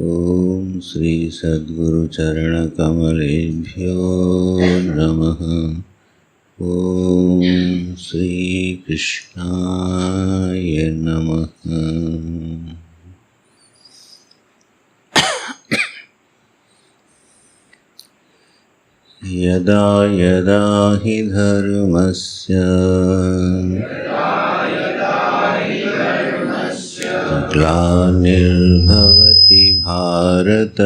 ओम श्री सद्गुरु चरण कमलेभ्यो नमः। ओम श्री कृष्णाय नमः। यदा यदा हि धर्मस्य ग्लानिर्भवति भारत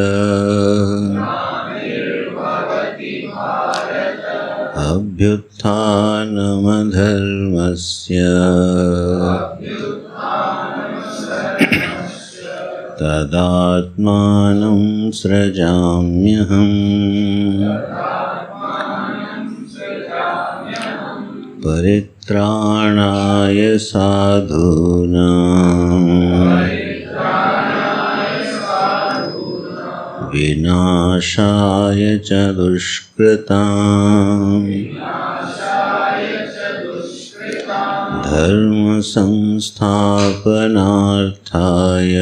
अभ्युत्थानमधर्मस्य तदात्मानं सृजाम्यहम्। परित्राणाय साधूनां विनाशाय च दुष्कृतां धर्म संस्थापनार्थाय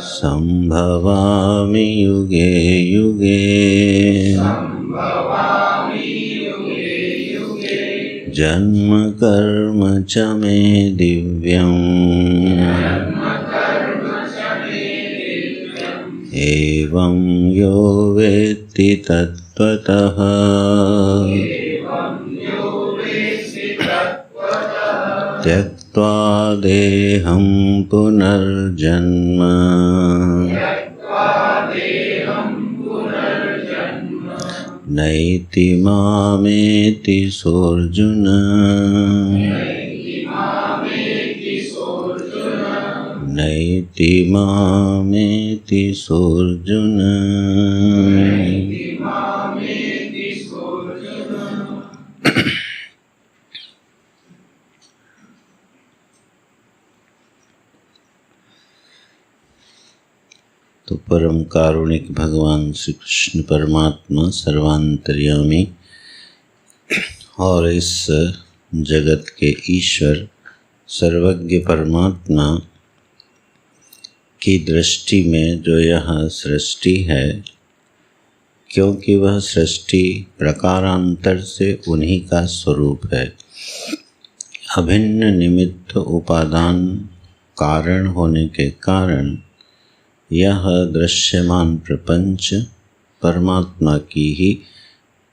संभवामि युगे युगे। जन्म कर्म च मे दिव्यम् एवं यो वेत्ति तत्त्वतः त्यक्त्वा देहं पुनर्जन्म नैति मामेति सोऽर्जुन। नैति मामेति सोऽर्जुन। तो परम कारुणिक भगवान श्री कृष्ण परमात्मा सर्वांतर्यामी और इस जगत के ईश्वर सर्वज्ञ परमात्मा की दृष्टि में जो यह सृष्टि है, क्योंकि वह सृष्टि प्रकारांतर से उन्हीं का स्वरूप है, अभिन्न निमित्त उपादान कारण होने के कारण यह दृश्यमान प्रपंच परमात्मा की ही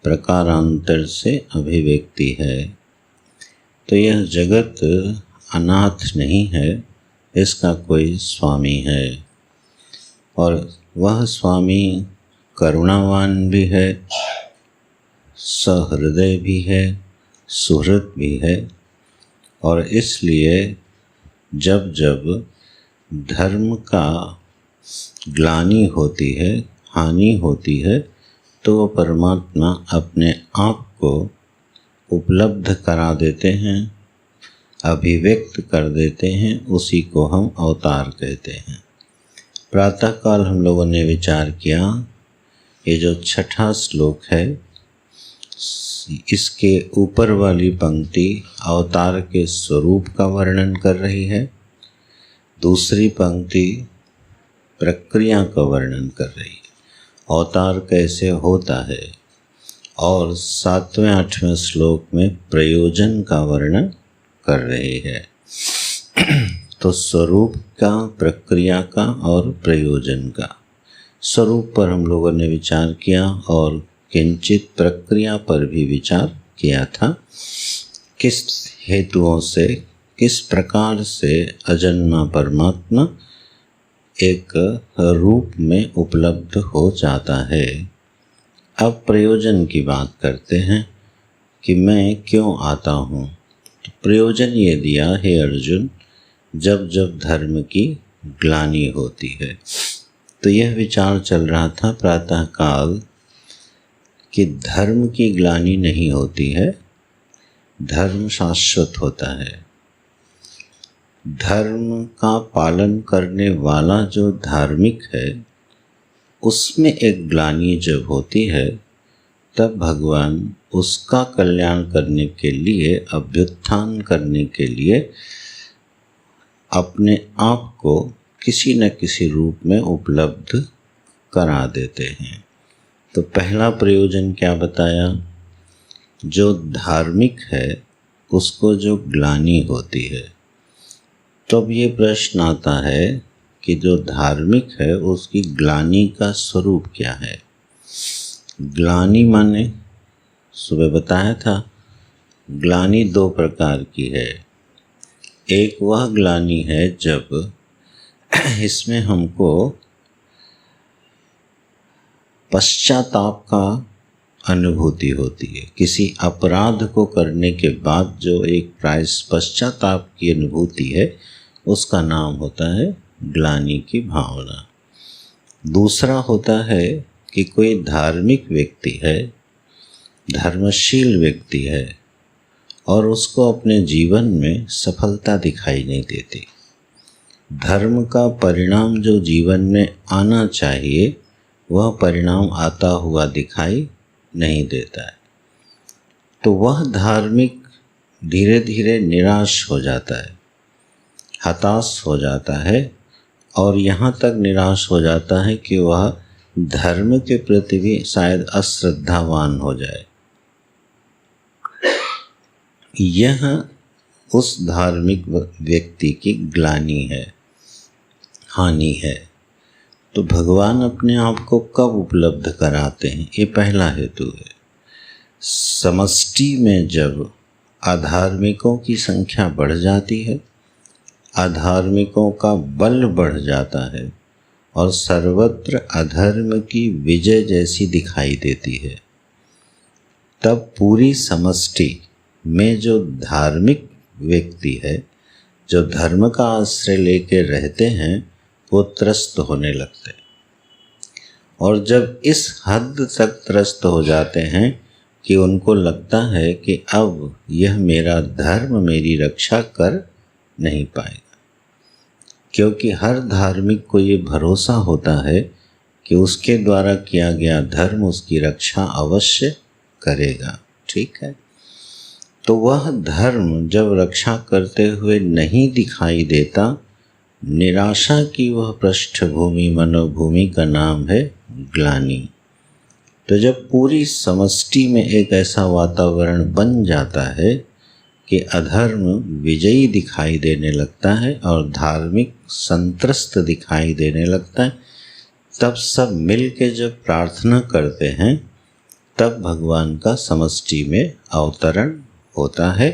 प्रकारांतर से अभिव्यक्ति है। तो यह जगत अनाथ नहीं है, इसका कोई स्वामी है और वह स्वामी करुणावान भी है, सहृदय भी है, सुहृद भी है। और इसलिए जब जब धर्म का ग्लानि होती है, हानि होती है, तो वो परमात्मा अपने आप को उपलब्ध करा देते हैं, अभिव्यक्त कर देते हैं। उसी को हम अवतार कहते हैं। प्रातःकाल हम लोगों ने विचार किया, ये जो छठा श्लोक है, इसके ऊपर वाली पंक्ति अवतार के स्वरूप का वर्णन कर रही है, दूसरी पंक्ति प्रक्रिया का वर्णन कर रही है, अवतार कैसे होता है, और 7वें 8वें श्लोक में प्रयोजन का वर्णन कर रही है। तो स्वरूप का, प्रक्रिया का और प्रयोजन का। स्वरूप पर हम लोगों ने विचार किया और किंचित प्रक्रिया पर भी विचार किया था। किस हेतुओं से, किस प्रकार से अजन्मा परमात्मा एक रूप में उपलब्ध हो जाता है। अब प्रयोजन की बात करते हैं कि मैं क्यों आता हूँ। तो प्रयोजन ये दिया, हे अर्जुन, जब जब धर्म की ग्लानि होती है। तो यह विचार चल रहा था प्रातःकाल कि धर्म की ग्लानि नहीं होती है, धर्म शाश्वत होता है। धर्म का पालन करने वाला जो धार्मिक है, उसमें एक ग्लानि जब होती है, तब भगवान उसका कल्याण करने के लिए, अभ्युत्थान करने के लिए अपने आप को किसी न किसी रूप में उपलब्ध करा देते हैं। तो पहला प्रयोजन क्या बताया? जो धार्मिक है उसको जो ग्लानि होती है। तो अब ये प्रश्न आता है कि जो धार्मिक है उसकी ग्लानि का स्वरूप क्या है? ग्लानि माने सुबह बताया था, ग्लानि दो प्रकार की है। एक वह ग्लानि है जब इसमें हमको पश्चाताप का अनुभूति होती है। किसी अपराध को करने के बाद जो एक पश्चाताप की अनुभूति है उसका नाम होता है ग्लानि की भावना। दूसरा होता है कि कोई धार्मिक व्यक्ति है, धर्मशील व्यक्ति है और उसको अपने जीवन में सफलता दिखाई नहीं देती। धर्म का परिणाम जो जीवन में आना चाहिए वह परिणाम आता हुआ दिखाई नहीं देता है। तो वह धार्मिक धीरे धीरे निराश हो जाता है, हताश हो जाता है और यहाँ तक निराश हो जाता है कि वह धर्म के प्रति भी शायद अश्रद्धावान हो जाए। यह उस धार्मिक व्यक्ति की ग्लानि है, हानि है। तो भगवान अपने आप को कब उपलब्ध कराते हैं? ये पहला हेतु है। समष्टि में जब अधार्मिकों की संख्या बढ़ जाती है, अधार्मिकों का बल बढ़ जाता है और सर्वत्र अधर्म की विजय जैसी दिखाई देती है, तब पूरी समष्टि में जो धार्मिक व्यक्ति है, जो धर्म का आश्रय लेके रहते हैं, वो त्रस्त होने लगते हैं। और जब इस हद तक त्रस्त हो जाते हैं कि उनको लगता है कि अब यह मेरा धर्म मेरी रक्षा कर नहीं पाएगा, क्योंकि हर धार्मिक को ये भरोसा होता है कि उसके द्वारा किया गया धर्म उसकी रक्षा अवश्य करेगा। ठीक है, तो वह धर्म जब रक्षा करते हुए नहीं दिखाई देता, निराशा की वह पृष्ठभूमि मनोभूमि का नाम है ग्लानि। तो जब पूरी समष्टि में एक ऐसा वातावरण बन जाता है कि अधर्म विजयी दिखाई देने लगता है और धार्मिक संत्रस्त दिखाई देने लगता है, तब सब मिल के जब प्रार्थना करते हैं तब भगवान का समष्टि में अवतरण होता है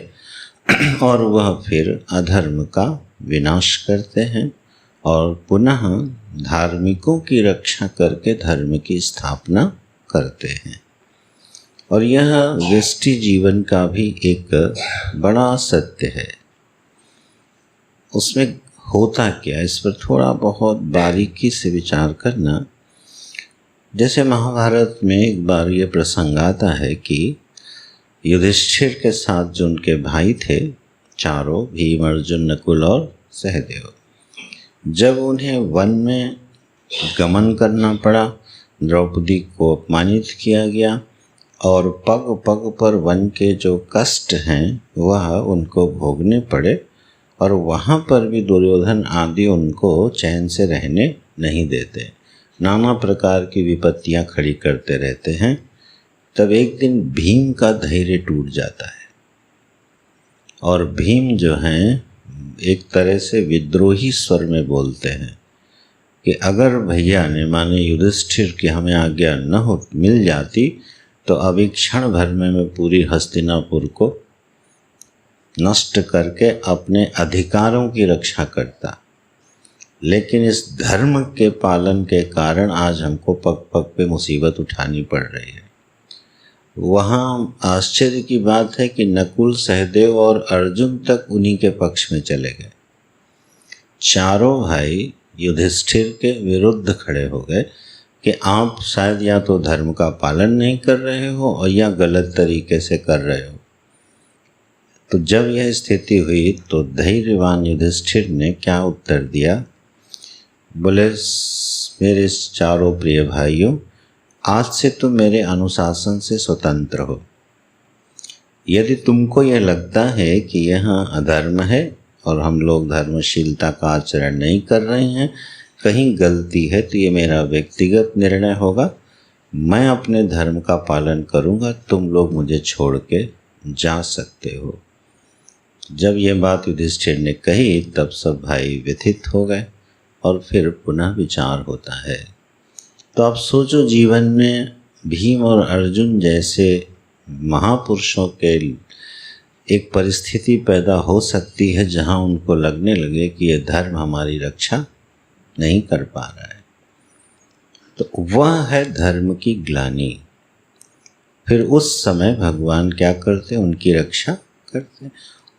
और वह फिर अधर्म का विनाश करते हैं और पुनः धार्मिकों की रक्षा करके धर्म की स्थापना करते हैं। और यह व्यष्टि जीवन का भी एक बड़ा सत्य है। उसमें होता क्या, इस पर थोड़ा बहुत बारीकी से विचार करना। जैसे महाभारत में एक बार ये प्रसंग आता है कि युधिष्ठिर के साथ जो उनके भाई थे चारों, भीम, अर्जुन, नकुल और सहदेव, जब उन्हें वन में गमन करना पड़ा, द्रौपदी को अपमानित किया गया और पग पग पर वन के जो कष्ट हैं वह उनको भोगने पड़े और वहाँ पर भी दुर्योधन आदि उनको चैन से रहने नहीं देते, नाना प्रकार की विपत्तियाँ खड़ी करते रहते हैं। तब एक दिन भीम का धैर्य टूट जाता है और भीम जो हैं एक तरह से विद्रोही स्वर में बोलते हैं कि अगर भैया ने माने युधिष्ठिर की हमें आज्ञा न हो मिल जाती तो अभी क्षण भर में मैं पूरी हस्तिनापुर को नष्ट करके अपने अधिकारों की रक्षा करता, लेकिन इस धर्म के पालन के कारण आज हमको पग पग पे मुसीबत उठानी पड़ रही है। वहाँ आश्चर्य की बात है कि नकुल, सहदेव और अर्जुन तक उन्हीं के पक्ष में चले गए। चारों भाई युधिष्ठिर के विरुद्ध खड़े हो गए कि आप शायद या तो धर्म का पालन नहीं कर रहे हो और या गलत तरीके से कर रहे हो। तो जब यह स्थिति हुई तो धैर्यवान युधिष्ठिर ने क्या उत्तर दिया? बोले, मेरे चारों प्रिय भाइयों, आज से तुम मेरे अनुशासन से स्वतंत्र हो। यदि तुमको यह लगता है कि यह अधर्म है और हम लोग धर्मशीलता का आचरण नहीं कर रहे हैं, कहीं गलती है तो ये मेरा व्यक्तिगत निर्णय होगा, मैं अपने धर्म का पालन करूँगा, तुम लोग मुझे छोड़ के जा सकते हो। जब ये बात युधिष्ठिर ने कही तब सब भाई व्यथित हो गए और फिर पुनः विचार होता है। तो आप सोचो, जीवन में भीम और अर्जुन जैसे महापुरुषों के एक परिस्थिति पैदा हो सकती है जहां उनको लगने लगे कि ये धर्म हमारी रक्षा नहीं कर पा रहा है, तो वह है धर्म की ग्लानि। फिर उस समय भगवान क्या करते? उनकी रक्षा करते।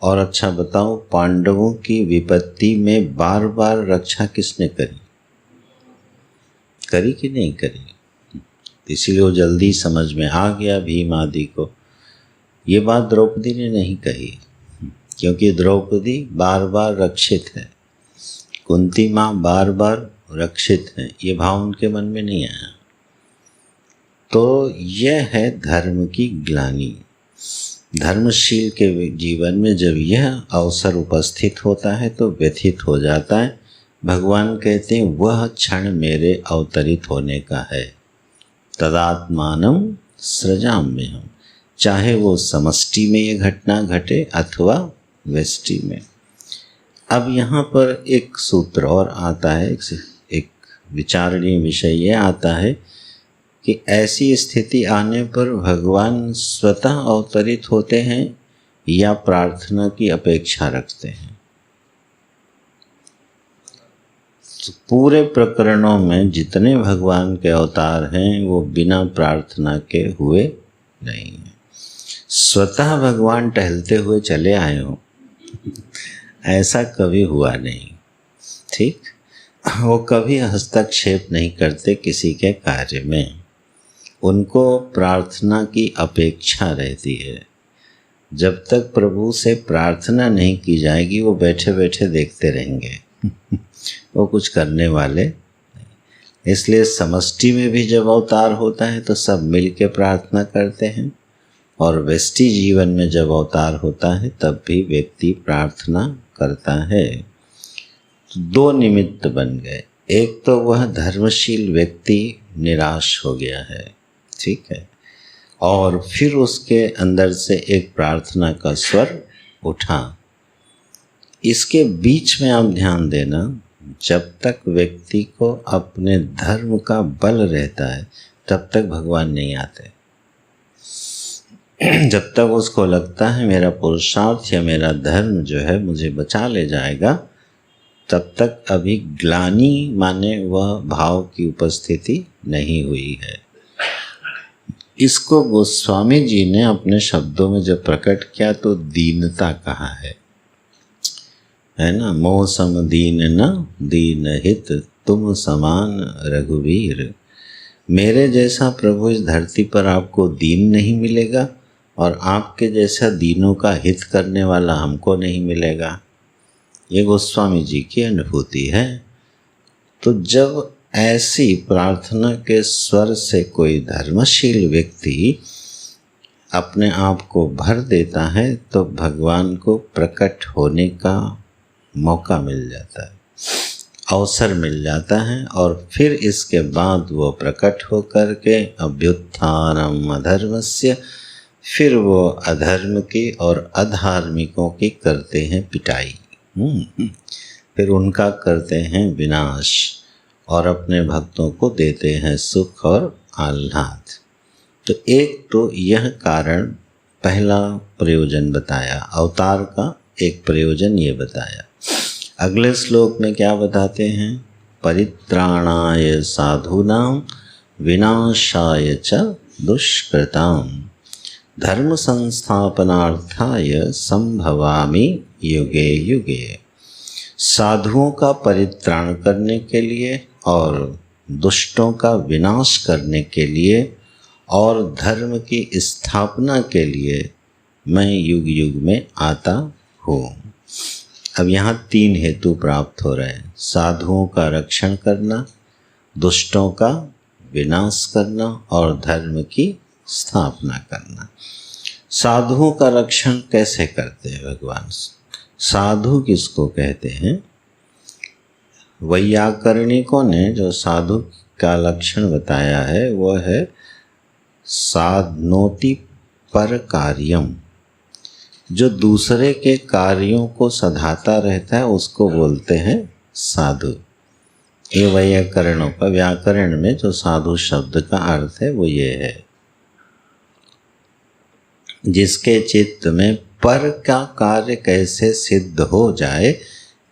और अच्छा बताओ, पांडवों की विपत्ति में बार बार रक्षा किसने करी? करी कि नहीं करी? इसीलिए वो जल्दी समझ में आ गया भीम आदि को। ये बात द्रौपदी ने नहीं कही, क्योंकि द्रौपदी बार बार रक्षित है, कुंती माँ बार बार रक्षित है, ये भाव उनके मन में नहीं आया। तो यह है धर्म की ग्लानि। धर्मशील के जीवन में जब यह अवसर उपस्थित होता है तो व्यथित हो जाता है। भगवान कहते हैं वह क्षण मेरे अवतरित होने का है। तदात्मानं सृजाम्यहम्, चाहे वो समष्टि में ये घटना घटे अथवा व्यष्टि में। अब यहाँ पर एक सूत्र और आता है, एक विचारणीय विषय ये आता है कि ऐसी स्थिति आने पर भगवान स्वतः अवतरित होते हैं या प्रार्थना की अपेक्षा रखते हैं। तो पूरे प्रकरणों में जितने भगवान के अवतार हैं वो बिना प्रार्थना के हुए नहीं हैं। स्वतः भगवान टहलते हुए चले आए हों ऐसा कभी हुआ नहीं। ठीक, वो कभी हस्तक्षेप नहीं करते किसी के कार्य में, उनको प्रार्थना की अपेक्षा रहती है। जब तक प्रभु से प्रार्थना नहीं की जाएगी वो बैठे बैठे देखते रहेंगे वो कुछ करने वाले नहीं। इसलिए समष्टि में भी जब अवतार होता है तो सब मिल के प्रार्थना करते हैं, और व्यष्टि जीवन में जब अवतार होता है तब भी व्यक्ति प्रार्थना करता है। तो दो निमित्त बन गए, एक तो वह धर्मशील व्यक्ति निराश हो गया है, ठीक है, और फिर उसके अंदर से एक प्रार्थना का स्वर उठा। इसके बीच में आप ध्यान देना, जब तक व्यक्ति को अपने धर्म का बल रहता है तब तक भगवान नहीं आते। जब तक उसको लगता है मेरा पुरुषार्थ या मेरा धर्म जो है मुझे बचा ले जाएगा, तब तक अभी ग्लानि माने वह भाव की उपस्थिति नहीं हुई है। इसको गोस्वामी जी ने अपने शब्दों में जब प्रकट किया तो दीनता कहा है ना। मोह सम दीन न दीन हित, तुम समान रघुवीर। मेरे जैसा प्रभु इस धरती पर आपको दीन नहीं मिलेगा, और आपके जैसा दीनों का हित करने वाला हमको नहीं मिलेगा। ये गोस्वामी जी की अनुभूति है। तो जब ऐसी प्रार्थना के स्वर से कोई धर्मशील व्यक्ति अपने आप को भर देता है तो भगवान को प्रकट होने का मौका मिल जाता है, अवसर मिल जाता है, और फिर इसके बाद वो प्रकट होकर के अभ्युत्थानम अधर्मस्य, फिर वो अधर्म की और अधार्मिकों की करते हैं पिटाई, फिर उनका करते हैं विनाश, और अपने भक्तों को देते हैं सुख और आह्लाद। तो एक तो यह कारण, पहला प्रयोजन बताया अवतार का, एक प्रयोजन ये बताया। अगले श्लोक में क्या बताते हैं? परित्राणाय साधूनां विनाशाय च दुष्कृतां धर्म संस्थापनार्थाय संभवामि युगे युगे। साधुओं का परित्राण करने के लिए और दुष्टों का विनाश करने के लिए और धर्म की स्थापना के लिए मैं युग युग में आता हूँ। अब यहाँ तीन हेतु प्राप्त हो रहे हैं: साधुओं का रक्षण करना, दुष्टों का विनाश करना और धर्म की स्थापना करना। साधुओं का रक्षण कैसे करते हैं भगवान? साधु किसको कहते हैं? वैयाकरणिकों ने जो साधु का लक्षण बताया है वह है साधनोति पर कार्यम, जो दूसरे के कार्यों को सधाता रहता है उसको बोलते हैं साधु। ये वैयाकरणों का, व्याकरण में जो साधु शब्द का अर्थ है वो ये है, जिसके चित्त में पर का कार्य कैसे सिद्ध हो जाए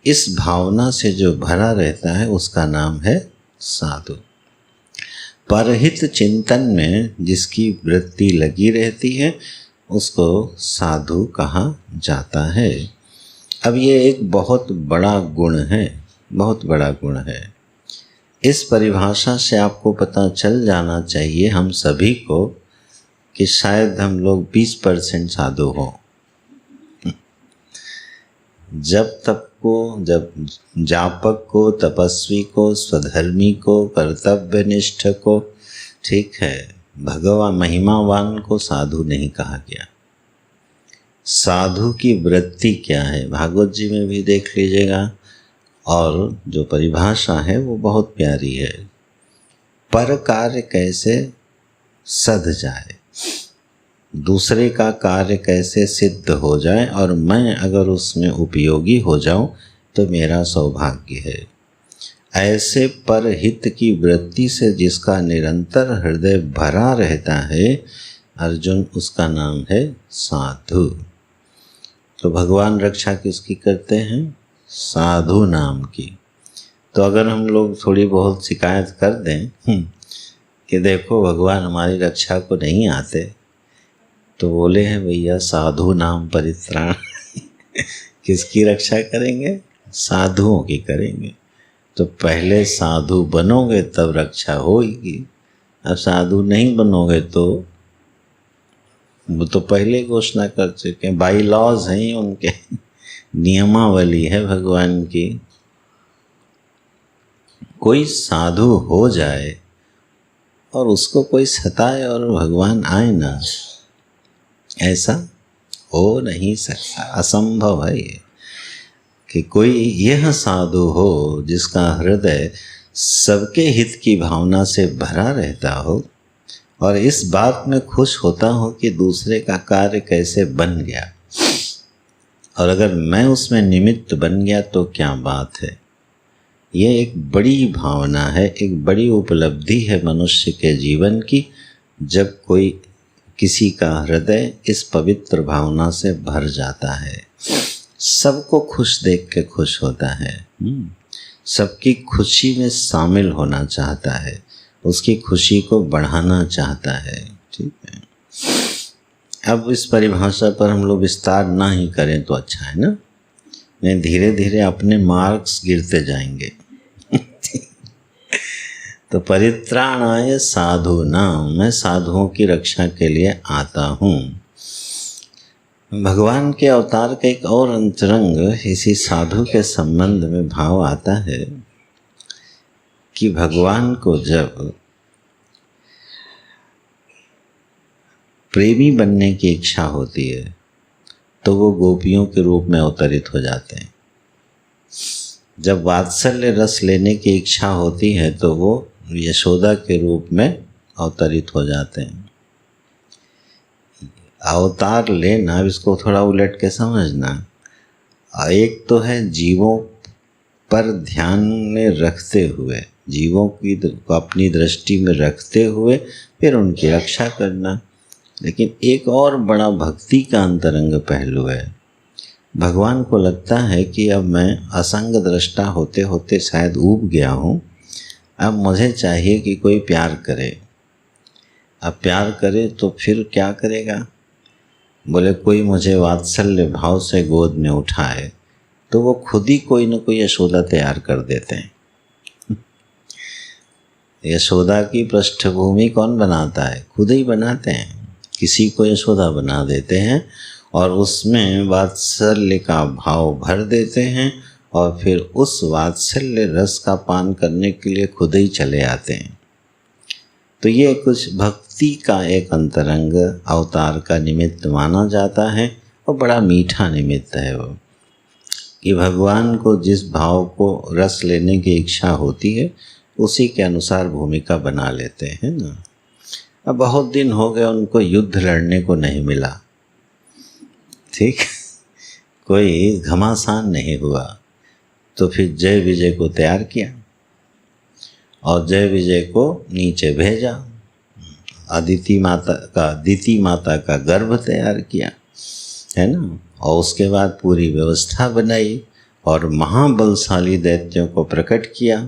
इस भावना से जो भरा रहता है उसका नाम है साधु। परहित चिंतन में जिसकी वृत्ति लगी रहती है उसको साधु कहा जाता है। अब ये एक बहुत बड़ा गुण है, बहुत बड़ा गुण है। इस परिभाषा से आपको पता चल जाना चाहिए हम सभी को कि शायद हम लोग 20% साधु हों। जब जापक को, तपस्वी को, स्वधर्मी को, कर्तव्यनिष्ठ को, ठीक है, भगवान महिमावान को साधु नहीं कहा गया। साधु की वृत्ति क्या है भागवत जी में भी देख लीजिएगा, और जो परिभाषा है वो बहुत प्यारी है। पर कार्य कैसे सध जाए, दूसरे का कार्य कैसे सिद्ध हो जाए और मैं अगर उसमें उपयोगी हो जाऊं तो मेरा सौभाग्य है। ऐसे परहित की वृत्ति से जिसका निरंतर हृदय भरा रहता है अर्जुन, उसका नाम है साधु। तो भगवान रक्षा किसकी करते हैं? साधु नाम की। तो अगर हम लोग थोड़ी बहुत शिकायत कर दें कि देखो भगवान हमारी रक्षा को नहीं आते, तो बोले हैं भैया साधु नाम परित्राण किसकी रक्षा करेंगे? साधुओं की करेंगे। तो पहले साधु बनोगे तब रक्षा होगी। अब साधु नहीं बनोगे तो वो तो पहले घोषणा कर चुके हैं, बाई लॉज हैं उनके, नियमावली है भगवान की। कोई साधु हो जाए और उसको कोई सताए और भगवान आए ना, ऐसा हो नहीं सकता, असंभव है ये कि कोई यह साधु हो जिसका हृदय सबके हित की भावना से भरा रहता हो और इस बात में खुश होता हो कि दूसरे का कार्य कैसे बन गया, और अगर मैं उसमें निमित्त बन गया तो क्या बात है। ये एक बड़ी भावना है, एक बड़ी उपलब्धि है मनुष्य के जीवन की, जब कोई किसी का हृदय इस पवित्र भावना से भर जाता है। सबको खुश देख के खुश होता है, सबकी खुशी में शामिल होना चाहता है, उसकी खुशी को बढ़ाना चाहता है। ठीक है, अब इस परिभाषा पर हम लोग विस्तार ना ही करें तो अच्छा है ना, नहीं धीरे धीरे अपने मार्क्स गिरते जाएंगे। तो परित्राणाय साधु नाम, मैं साधुओं की रक्षा के लिए आता हूँ। भगवान के अवतार का एक और अंतरंग इसी साधु के संबंध में भाव आता है कि भगवान को जब प्रेमी बनने की इच्छा होती है तो वो गोपियों के रूप में अवतरित हो जाते हैं। जब वात्सल्य रस लेने की इच्छा होती है तो वो यशोदा के रूप में अवतरित हो जाते हैं। अवतार लेना, इसको थोड़ा उलट के समझना, एक तो है जीवों पर ध्यान में रखते हुए, जीवों की अपनी दृष्टि में रखते हुए फिर उनकी रक्षा करना, लेकिन एक और बड़ा भक्ति का अंतरंग पहलू है। भगवान को लगता है कि अब मैं असंग दृष्टा होते होते शायद ऊब गया हूँ, अब मुझे चाहिए कि कोई प्यार करे। अब प्यार करे तो फिर क्या करेगा? बोले कोई मुझे वात्सल्य भाव से गोद में उठाए, तो वो खुद ही कोई न कोई यशोदा तैयार कर देते हैं। यशोदा की पृष्ठभूमि कौन बनाता है? खुद ही बनाते हैं, किसी को यशोदा बना देते हैं और उसमें वात्सल्य का भाव भर देते हैं और फिर उस वात्सल्य रस का पान करने के लिए खुद ही चले आते हैं। तो ये कुछ भक्ति का एक अंतरंग अवतार का निमित्त माना जाता है और बड़ा मीठा निमित्त है वो। कि भगवान को जिस भाव को रस लेने की इच्छा होती है उसी के अनुसार भूमिका बना लेते हैं ना। अब बहुत दिन हो गए उनको युद्ध लड़ने को नहीं मिला, ठीक, कोई घमासान नहीं हुआ, तो फिर जय विजय को तैयार किया और जय विजय को नीचे भेजा, अदिति माता का गर्भ तैयार किया, है ना, और उसके बाद पूरी व्यवस्था बनाई और महाबलशाली दैत्यों को प्रकट किया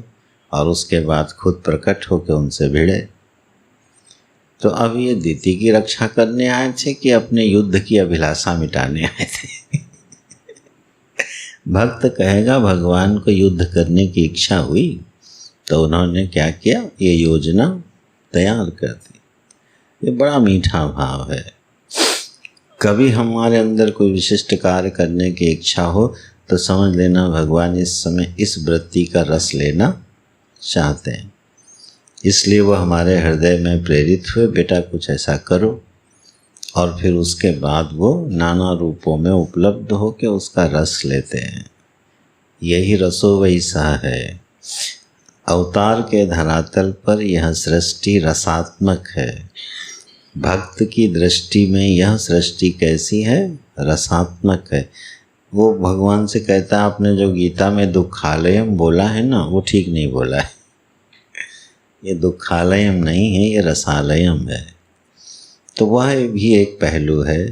और उसके बाद खुद प्रकट होकर उनसे भिड़े। तो अब ये दिति की रक्षा करने आए थे कि अपने युद्ध की अभिलाषा मिटाने आए थे? भक्त कहेगा भगवान को युद्ध करने की इच्छा हुई तो उन्होंने क्या किया, ये योजना तैयार कर दी। ये बड़ा मीठा भाव है। कभी हमारे अंदर कोई विशिष्ट कार्य करने की इच्छा हो तो समझ लेना भगवान इस समय इस वृत्ति का रस लेना चाहते हैं, इसलिए वो हमारे हृदय में प्रेरित हुए, बेटा कुछ ऐसा करो, और फिर उसके बाद वो नाना रूपों में उपलब्ध हो के उसका रस लेते हैं। यही रसो वैसा है। अवतार के धरातल पर यह सृष्टि रसात्मक है। भक्त की दृष्टि में यह सृष्टि कैसी है, रसात्मक है। वो भगवान से कहता है आपने जो गीता में दुखालयम बोला है ना, वो ठीक नहीं बोला है। ये दुखालयम नहीं है, ये रसालयम है। तो वह भी एक पहलू है।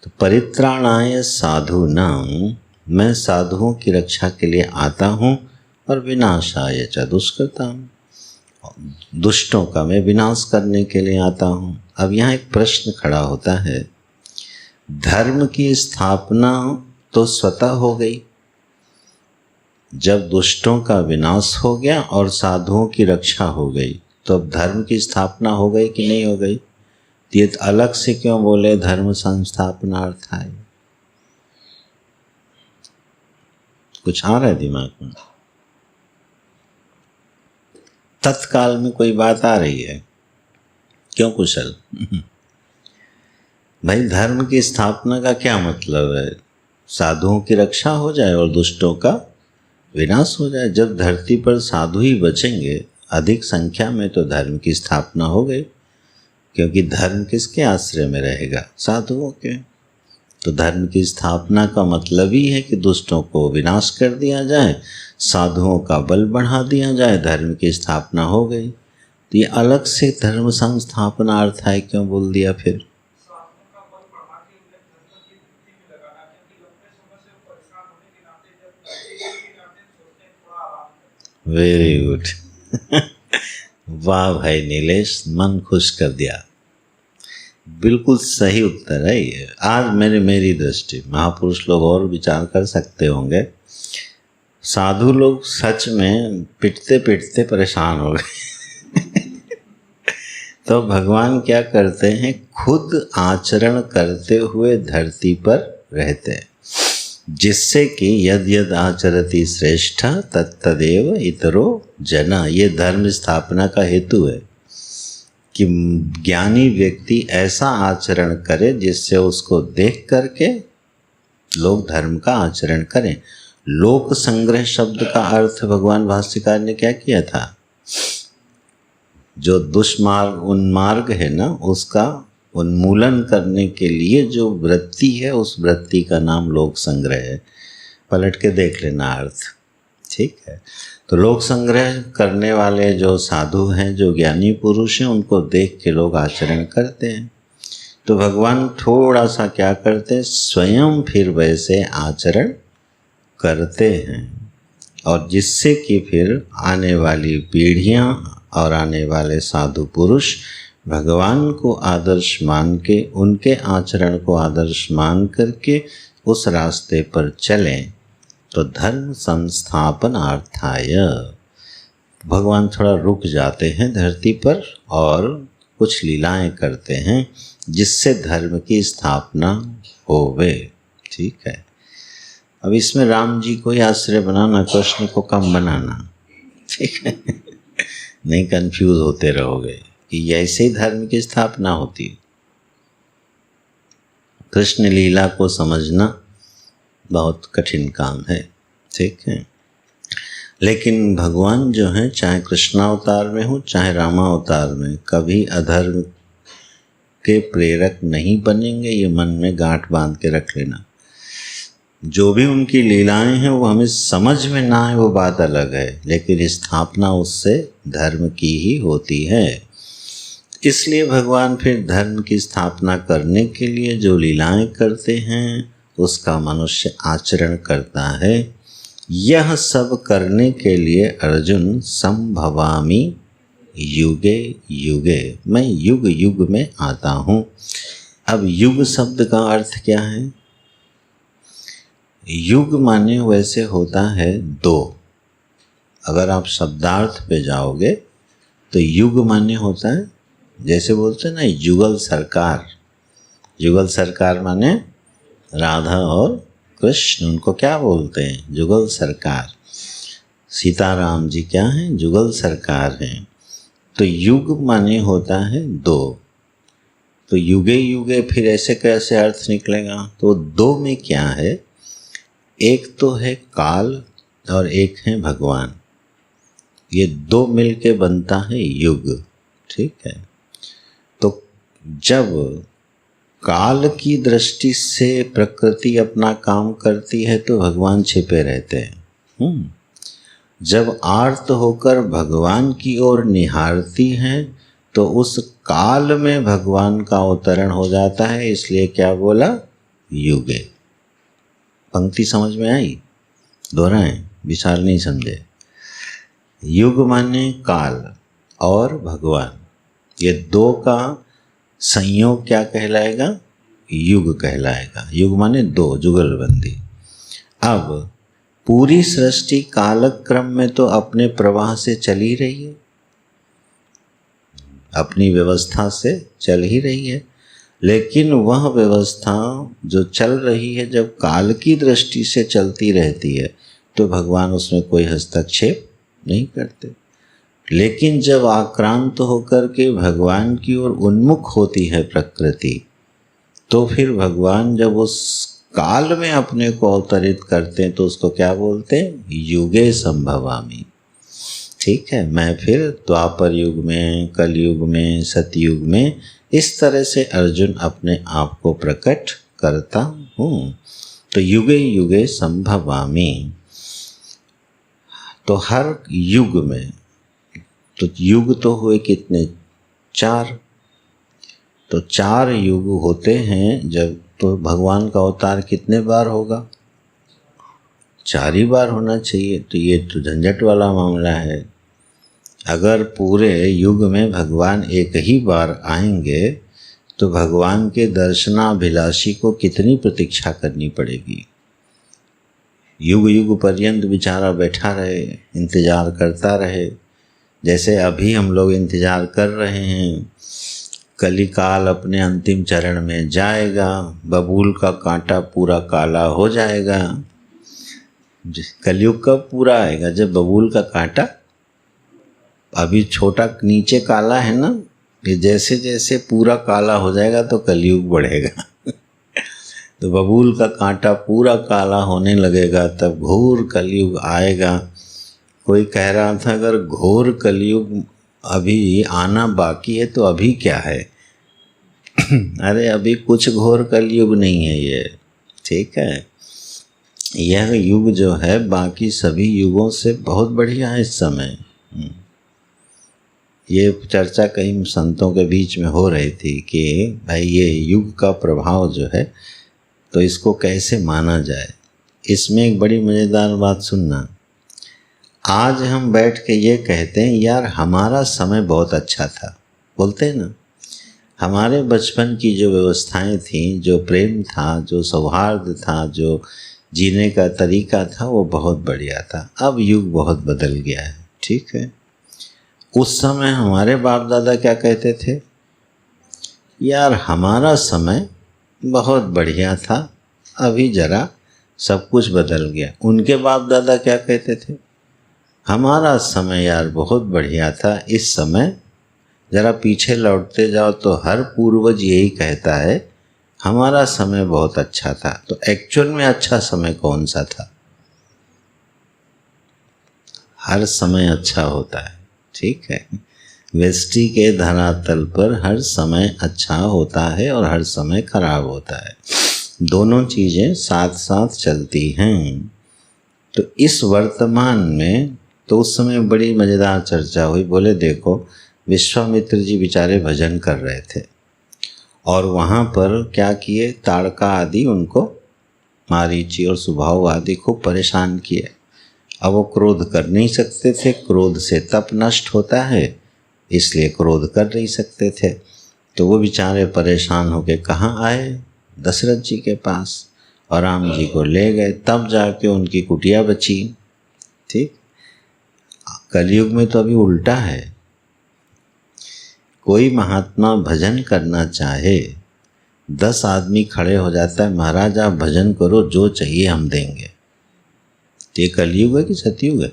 तो परित्राणाय साधूनां, मैं साधुओं की रक्षा के लिए आता हूँ, और विनाशाय च दुष्कृतां, दुष्टों का मैं विनाश करने के लिए आता हूँ। अब यहाँ एक प्रश्न खड़ा होता है, धर्म की स्थापना तो स्वतः हो गई, जब दुष्टों का विनाश हो गया और साधुओं की रक्षा हो गई, तो अब धर्म की स्थापना हो गई कि नहीं हो गई? ये अलग से क्यों बोले धर्म संस्थापनार्थाय? कुछ आ रहा है दिमाग में? तत्काल में कोई बात आ रही है? क्यों कुशल? भाई धर्म की स्थापना का क्या मतलब है? साधुओं की रक्षा हो जाए और दुष्टों का विनाश हो जाए। जब धरती पर साधु ही बचेंगे अधिक संख्या में, तो धर्म की स्थापना हो गई, क्योंकि धर्म किसके आश्रय में रहेगा? साधुओं के। तो धर्म की स्थापना का मतलब ही है कि दुष्टों को विनाश कर दिया जाए, साधुओं का बल बढ़ा दिया जाए, धर्म की स्थापना हो गई। तो ये अलग से धर्म संस्थापना अर्थ है क्यों बोल दिया फिर? Very good. वाह भाई नीलेश, मन खुश कर दिया। बिल्कुल सही उत्तर है ये। आज मेरी दृष्टि, महापुरुष लोग और विचार कर सकते होंगे, साधु लोग सच में पिटते पिटते परेशान हो गए। तो भगवान क्या करते हैं, खुद आचरण करते हुए धरती पर रहते हैं, जिससे कि यद यद आचरति श्रेष्ठ तत्तदेव इतरो जना। ये धर्म स्थापना का हेतु है कि ज्ञानी व्यक्ति ऐसा आचरण करे जिससे उसको देख करके लोग धर्म का आचरण करें। लोक संग्रह शब्द का अर्थ भगवान भाष्यकार ने क्या किया था? जो दुष्मार्ग उन्मार्ग है ना, उसका उन्मूलन करने के लिए जो वृत्ति है, उस वृत्ति का नाम लोक संग्रह है। पलट के देख लेना अर्थ, ठीक है। तो लोक संग्रह करने वाले जो साधु हैं, जो ज्ञानी पुरुष हैं, उनको देख के लोग आचरण करते हैं। तो भगवान थोड़ा सा क्या करते हैं, स्वयं फिर वैसे आचरण करते हैं, और जिससे कि फिर आने वाली पीढ़ियां और आने वाले साधु पुरुष भगवान को आदर्श मान के, उनके आचरण को आदर्श मान करके उस रास्ते पर चलें। तो धर्म संस्थापनार्थाय भगवान थोड़ा रुक जाते हैं धरती पर और कुछ लीलाएं करते हैं, जिससे धर्म की स्थापना होवे, ठीक है। अब इसमें राम जी को ही आश्रय बनाना, कृष्ण को कम बनाना, ठीक है। नहीं कंफ्यूज होते रहोगे कि ऐसे ही धर्म की स्थापना होती है। कृष्ण लीला को समझना बहुत कठिन काम है। ठीक है। लेकिन भगवान जो हैं, चाहे कृष्णावतार में हो चाहे रामावतार में, कभी अधर्म के प्रेरक नहीं बनेंगे, ये मन में गांठ बांध के रख लेना। जो भी उनकी लीलाएं हैं वो हमें समझ में ना आए वो बात अलग है, लेकिन स्थापना उससे धर्म की ही होती है। इसलिए भगवान फिर धर्म की स्थापना करने के लिए जो लीलाएं करते हैं उसका मनुष्य आचरण करता है। यह सब करने के लिए अर्जुन संभवामि युगे युगे, मैं युग युग में आता हूँ। अब युग शब्द का अर्थ क्या है? युग माने वैसे होता है दो। अगर आप शब्दार्थ पे जाओगे तो युग माने होता है, जैसे बोलते हैं ना युगल सरकार। युगल सरकार माने राधा और कृष्ण, उनको क्या बोलते हैं? युगल सरकार। सीताराम जी क्या हैं? युगल सरकार हैं। तो युग माने होता है दो। तो युगे युगे फिर ऐसे कैसे अर्थ निकलेगा? तो दो में क्या है? एक तो है काल और एक है भगवान, ये दो मिलके बनता है युग। ठीक है। तो जब काल की दृष्टि से प्रकृति अपना काम करती है तो भगवान छिपे रहते हैं। जब आर्त होकर भगवान की ओर निहारती हैं तो उस काल में भगवान का अवतरण हो जाता है। इसलिए क्या बोला? युगे। पंक्ति समझ में आई? दोहराएं, विशाल नहीं समझे। युग माने काल और भगवान, ये दो का संयोग क्या कहलाएगा? युग कहलाएगा। युग माने दो, जुगलबंदी। अब पूरी सृष्टि कालक्रम में तो अपने प्रवाह से चल ही रही है, अपनी व्यवस्था से चल ही रही है, लेकिन वह व्यवस्था जो चल रही है जब काल की दृष्टि से चलती रहती है तो भगवान उसमें कोई हस्तक्षेप नहीं करते। लेकिन जब आक्रांत होकर के भगवान की ओर उन्मुख होती है प्रकृति, तो फिर भगवान जब उस काल में अपने को अवतरित करते हैं तो उसको क्या बोलते हैं? युगे संभवामि। ठीक है। मैं फिर द्वापर युग में, कलयुग में, सतयुग में इस तरह से अर्जुन अपने आप को प्रकट करता हूँ। तो युगे युगे संभवामि, तो हर युग में, तो युग तो हुए कितने? 4। तो 4 युग होते हैं जब, तो भगवान का अवतार कितने बार होगा? 4 ही बार होना चाहिए। तो ये तो झंझट वाला मामला है। अगर पूरे युग में भगवान एक ही बार आएंगे तो भगवान के दर्शनाभिलाषी को कितनी प्रतीक्षा करनी पड़ेगी? युग युग पर्यंत बेचारा बैठा रहे, इंतज़ार करता रहे। जैसे अभी हम लोग इंतज़ार कर रहे हैं, कलिकाल अपने अंतिम चरण में जाएगा, बबूल का कांटा पूरा काला हो जाएगा। कलयुग कब पूरा आएगा? जब बबूल का कांटा अभी छोटा नीचे काला है ना, ये जैसे जैसे पूरा काला हो जाएगा तो कलयुग बढ़ेगा। तो बबूल का कांटा पूरा काला होने लगेगा तब घोर कलयुग आएगा। कोई कह रहा था अगर घोर कलयुग अभी आना बाकी है तो अभी क्या है? अरे अभी कुछ घोर कलयुग नहीं है ये। ठीक है। यह युग जो है बाकी सभी युगों से बहुत बढ़िया है इस समय। ये चर्चा कई संतों के बीच में हो रही थी कि भाई ये युग का प्रभाव जो है तो इसको कैसे माना जाए। इसमें एक बड़ी मज़ेदार बात सुनना। आज हम बैठ के ये कहते हैं यार हमारा समय बहुत अच्छा था, बोलते हैं ना, हमारे बचपन की जो व्यवस्थाएं थी, जो प्रेम था, जो सौहार्द था, जो जीने का तरीका था वो बहुत बढ़िया था। अब युग बहुत बदल गया है। ठीक है। उस समय हमारे बाप दादा क्या कहते थे? यार हमारा समय बहुत बढ़िया था, अभी ज़रा सब कुछ बदल गया। उनके बाप दादा क्या कहते थे? हमारा समय यार बहुत बढ़िया था, इस समय ज़रा पीछे लौटते जाओ तो हर पूर्वज यही कहता है हमारा समय बहुत अच्छा था। तो एक्चुअल में अच्छा समय कौन सा था? हर समय अच्छा होता है, ठीक है। वेष्टि के धरातल पर हर समय अच्छा होता है और हर समय खराब होता है, दोनों चीज़ें साथ साथ चलती हैं। तो इस वर्तमान में तो उस समय बड़ी मज़ेदार चर्चा हुई। बोले देखो, विश्वामित्र जी बेचारे भजन कर रहे थे और वहाँ पर क्या किए, ताड़का आदि उनको, मारीची और सुबाहु आदि खूब परेशान किए। अब वो क्रोध कर नहीं सकते थे, क्रोध से तप नष्ट होता है, इसलिए क्रोध कर नहीं सकते थे। तो वो बेचारे परेशान होके कहाँ आए, दशरथ जी के पास, और राम जी को ले गए। तब जाके उनकी कुटिया बची। ठीक, कलयुग में तो अभी उल्टा है। कोई महात्मा भजन करना चाहे, 10 आदमी खड़े हो जाता है, महाराज आप भजन करो, जो चाहिए हम देंगे। ये कलयुग है कि सतयुग है?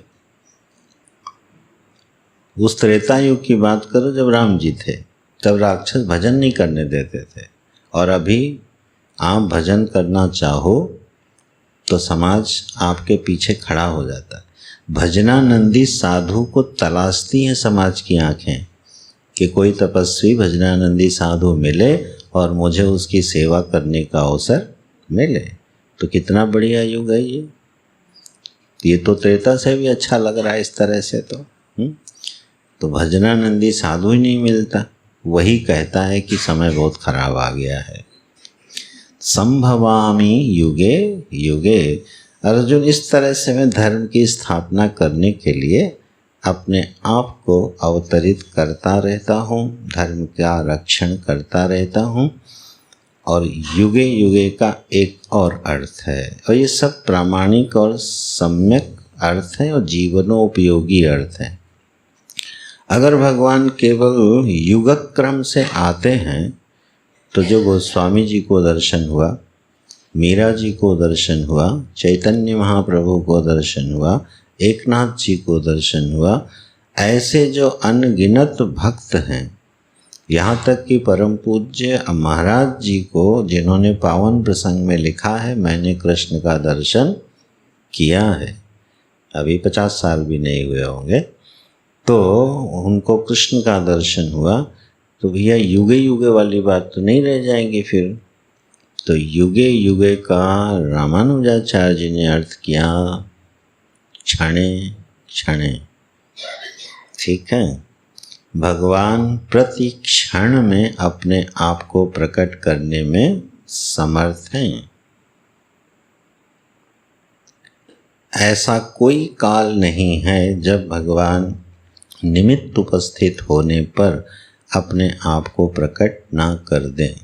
उस त्रेता युग की बात करो जब राम जी थे, तब राक्षस भजन नहीं करने देते थे। और अभी आप भजन करना चाहो तो समाज आपके पीछे खड़ा हो जाता है। भजनानंदी साधु को तलाशती हैं समाज की आंखें कि कोई तपस्वी भजनानंदी साधु मिले और मुझे उसकी सेवा करने का अवसर मिले। तो कितना बढ़िया युग है ये तो त्रेता से भी अच्छा लग रहा है इस तरह से। तो भजनानंदी साधु ही नहीं मिलता, वही कहता है कि समय बहुत खराब आ गया है। संभवामि युगे युगे, अर्जुन इस तरह से मैं धर्म की स्थापना करने के लिए अपने आप को अवतरित करता रहता हूँ, धर्म का रक्षण करता रहता हूँ। और युगे युगे का एक और अर्थ है, और ये सब प्रामाणिक और सम्यक अर्थ है और जीवनोपयोगी अर्थ है। अगर भगवान केवल युगक्रम से आते हैं तो जो गोस्वामी जी को दर्शन हुआ, मीरा जी को दर्शन हुआ, चैतन्य महाप्रभु को दर्शन हुआ, एकनाथ जी को दर्शन हुआ, ऐसे जो अनगिनत भक्त हैं, यहाँ तक कि परम पूज्य महाराज जी को, जिन्होंने पावन प्रसंग में लिखा है मैंने कृष्ण का दर्शन किया है, अभी 50 साल भी नहीं हुए होंगे, तो उनको कृष्ण का दर्शन हुआ। तो भैया युगे युगे वाली बात तो नहीं रह जाएंगी फिर। तो युगे युगे का रामानुजाचार्य जी ने अर्थ किया क्षणे क्षणे। ठीक है, भगवान प्रति क्षण में अपने आप को प्रकट करने में समर्थ हैं। ऐसा कोई काल नहीं है जब भगवान निमित्त उपस्थित होने पर अपने आप को प्रकट ना कर दें।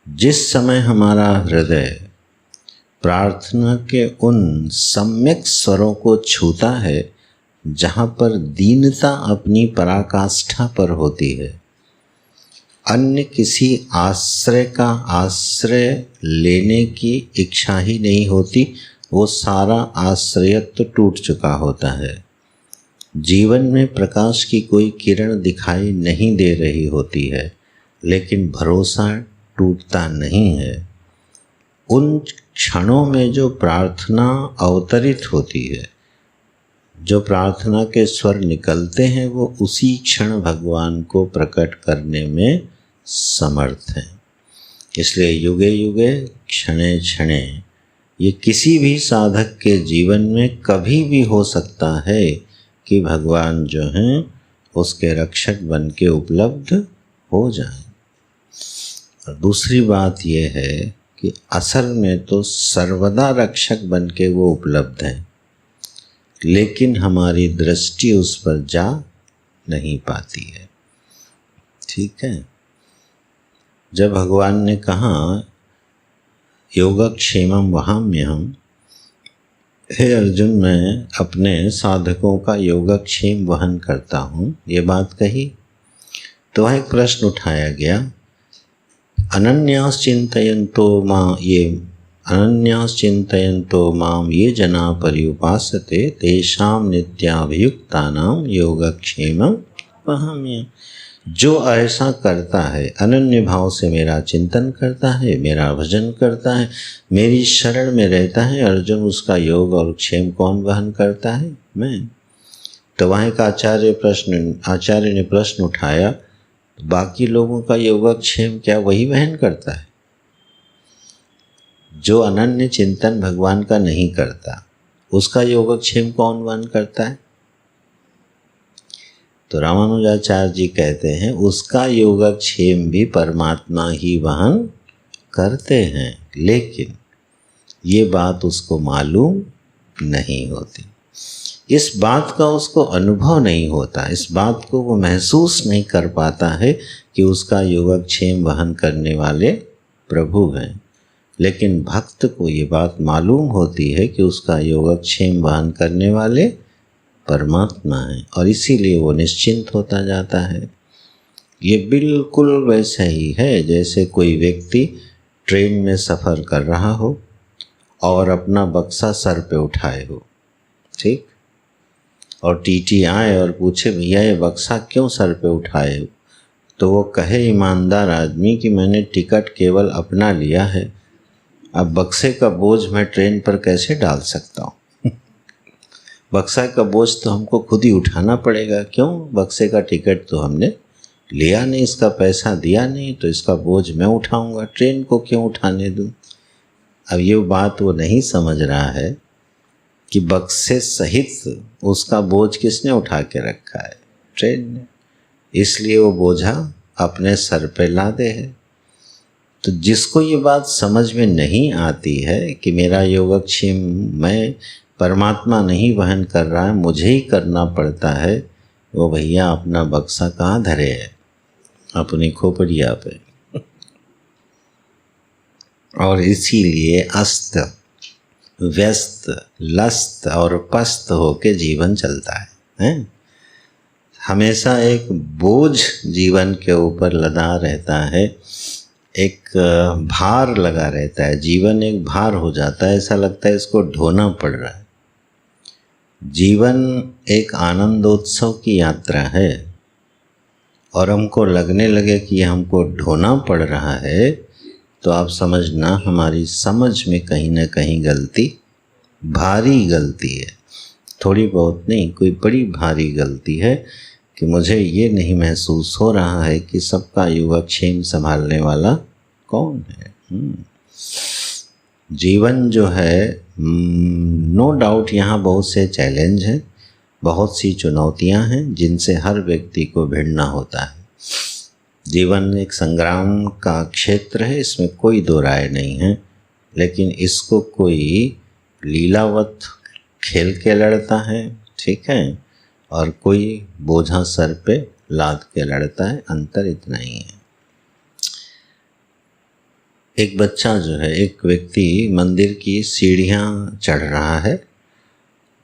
जिस समय हमारा हृदय प्रार्थना के उन सम्यक स्वरों को छूता है जहाँ पर दीनता अपनी पराकाष्ठा पर होती है, अन्य किसी आश्रय का आश्रय लेने की इच्छा ही नहीं होती, वो सारा आश्रयत्व टूट चुका होता है, जीवन में प्रकाश की कोई किरण दिखाई नहीं दे रही होती है, लेकिन भरोसा टूटता नहीं है। उन क्षणों में जो प्रार्थना अवतरित होती है, जो प्रार्थना के स्वर निकलते हैं, वो उसी क्षण भगवान को प्रकट करने में समर्थ हैं। इसलिए युगे युगे क्षणे क्षणे, ये किसी भी साधक के जीवन में कभी भी हो सकता है कि भगवान जो हैं उसके रक्षक बन के उपलब्ध हो जाएं। और दूसरी बात यह है कि असल में तो सर्वदा रक्षक बन के वो उपलब्ध हैं, लेकिन हमारी दृष्टि उस पर जा नहीं पाती है। ठीक है, जब भगवान ने कहा योगक्षेमम वहाम्यहम्, हे अर्जुन मैं अपने साधकों का योगक्षेम वहन करता हूँ, ये बात कही तो वह एक प्रश्न उठाया गया, अनन्यास चिन्तयन्तो माम ये जना पर्युपासते तेषां नित्याभियुक्तानां योगक्षेमं वहाम्यहम्। जो ऐसा करता है, अनन्य भाव से मेरा चिंतन करता है, मेरा भजन करता है, मेरी शरण में रहता है, अर्जुन उसका योग और क्षेम कौन वहन करता है? मैं। तो वहाँ एक आचार्य ने प्रश्न उठाया, बाकी लोगों का योगक्षेम क्या वही वहन करता है? जो अनन्य चिंतन भगवान का नहीं करता उसका योगक्षेम कौन वहन करता है? तो रामानुजाचार्य जी कहते हैं उसका योगक्षेम भी परमात्मा ही वहन करते हैं, लेकिन ये बात उसको मालूम नहीं होती, इस बात का उसको अनुभव नहीं होता, इस बात को वो महसूस नहीं कर पाता है कि उसका योगक्षेम वहन करने वाले प्रभु हैं। लेकिन भक्त को ये बात मालूम होती है कि उसका योगक्षेम वहन करने वाले परमात्मा है, और इसीलिए वो निश्चिंत होता जाता है। ये बिल्कुल वैसा ही है जैसे कोई व्यक्ति ट्रेन में सफ़र कर रहा हो और अपना बक्सा सर पे उठाए हो, ठीक, और टीटी आए और पूछे भैया ये बक्सा क्यों सर पे उठाए हो, तो वो कहे ईमानदार आदमी कि मैंने टिकट केवल अपना लिया है, अब बक्से का बोझ मैं ट्रेन पर कैसे डाल सकता हूँ बक्सा का बोझ तो हमको खुद ही उठाना पड़ेगा। क्यों? बक्से का टिकट तो हमने लिया नहीं, इसका पैसा दिया नहीं, तो इसका बोझ मैं उठाऊंगा, ट्रेन को क्यों उठाने दूँ। अब ये बात वो नहीं समझ रहा है कि बक्से सहित उसका बोझ किसने उठा के रखा है? ट्रेन ने, इसलिए वो बोझा अपने सर पे लादे है। तो जिसको ये बात समझ में नहीं आती है कि मेरा योगक्षेम मैं परमात्मा नहीं वहन कर रहा है, मुझे ही करना पड़ता है, वो भैया अपना बक्सा कहाँ धरे है? अपनी खोपड़िया पे। और इसीलिए अस्त व्यस्त लस्त और पस्त होके जीवन चलता है? हमेशा एक बोझ जीवन के ऊपर लदा रहता है, एक भार लगा रहता है, जीवन एक भार हो जाता है, ऐसा लगता है इसको ढोना पड़ रहा है। जीवन एक आनंदोत्सव की यात्रा है और हमको लगने लगे कि हमको ढोना पड़ रहा है, तो आप समझना हमारी समझ में कहीं ना कहीं गलती, भारी गलती है, थोड़ी बहुत नहीं, कोई बड़ी भारी गलती है कि मुझे ये नहीं महसूस हो रहा है कि सबका योगक्षेम संभालने वाला कौन है। जीवन जो है, नो डाउट यहाँ बहुत से चैलेंज हैं, बहुत सी चुनौतियाँ हैं जिनसे हर व्यक्ति को भिड़ना होता है। जीवन एक संग्राम का क्षेत्र है, इसमें कोई दो राय नहीं है, लेकिन इसको कोई लीलावत खेल के लड़ता है, ठीक है, और कोई बोझा सर पे लाद के लड़ता है, अंतर इतना ही है। एक बच्चा जो है, एक व्यक्ति मंदिर की सीढ़ियाँ चढ़ रहा है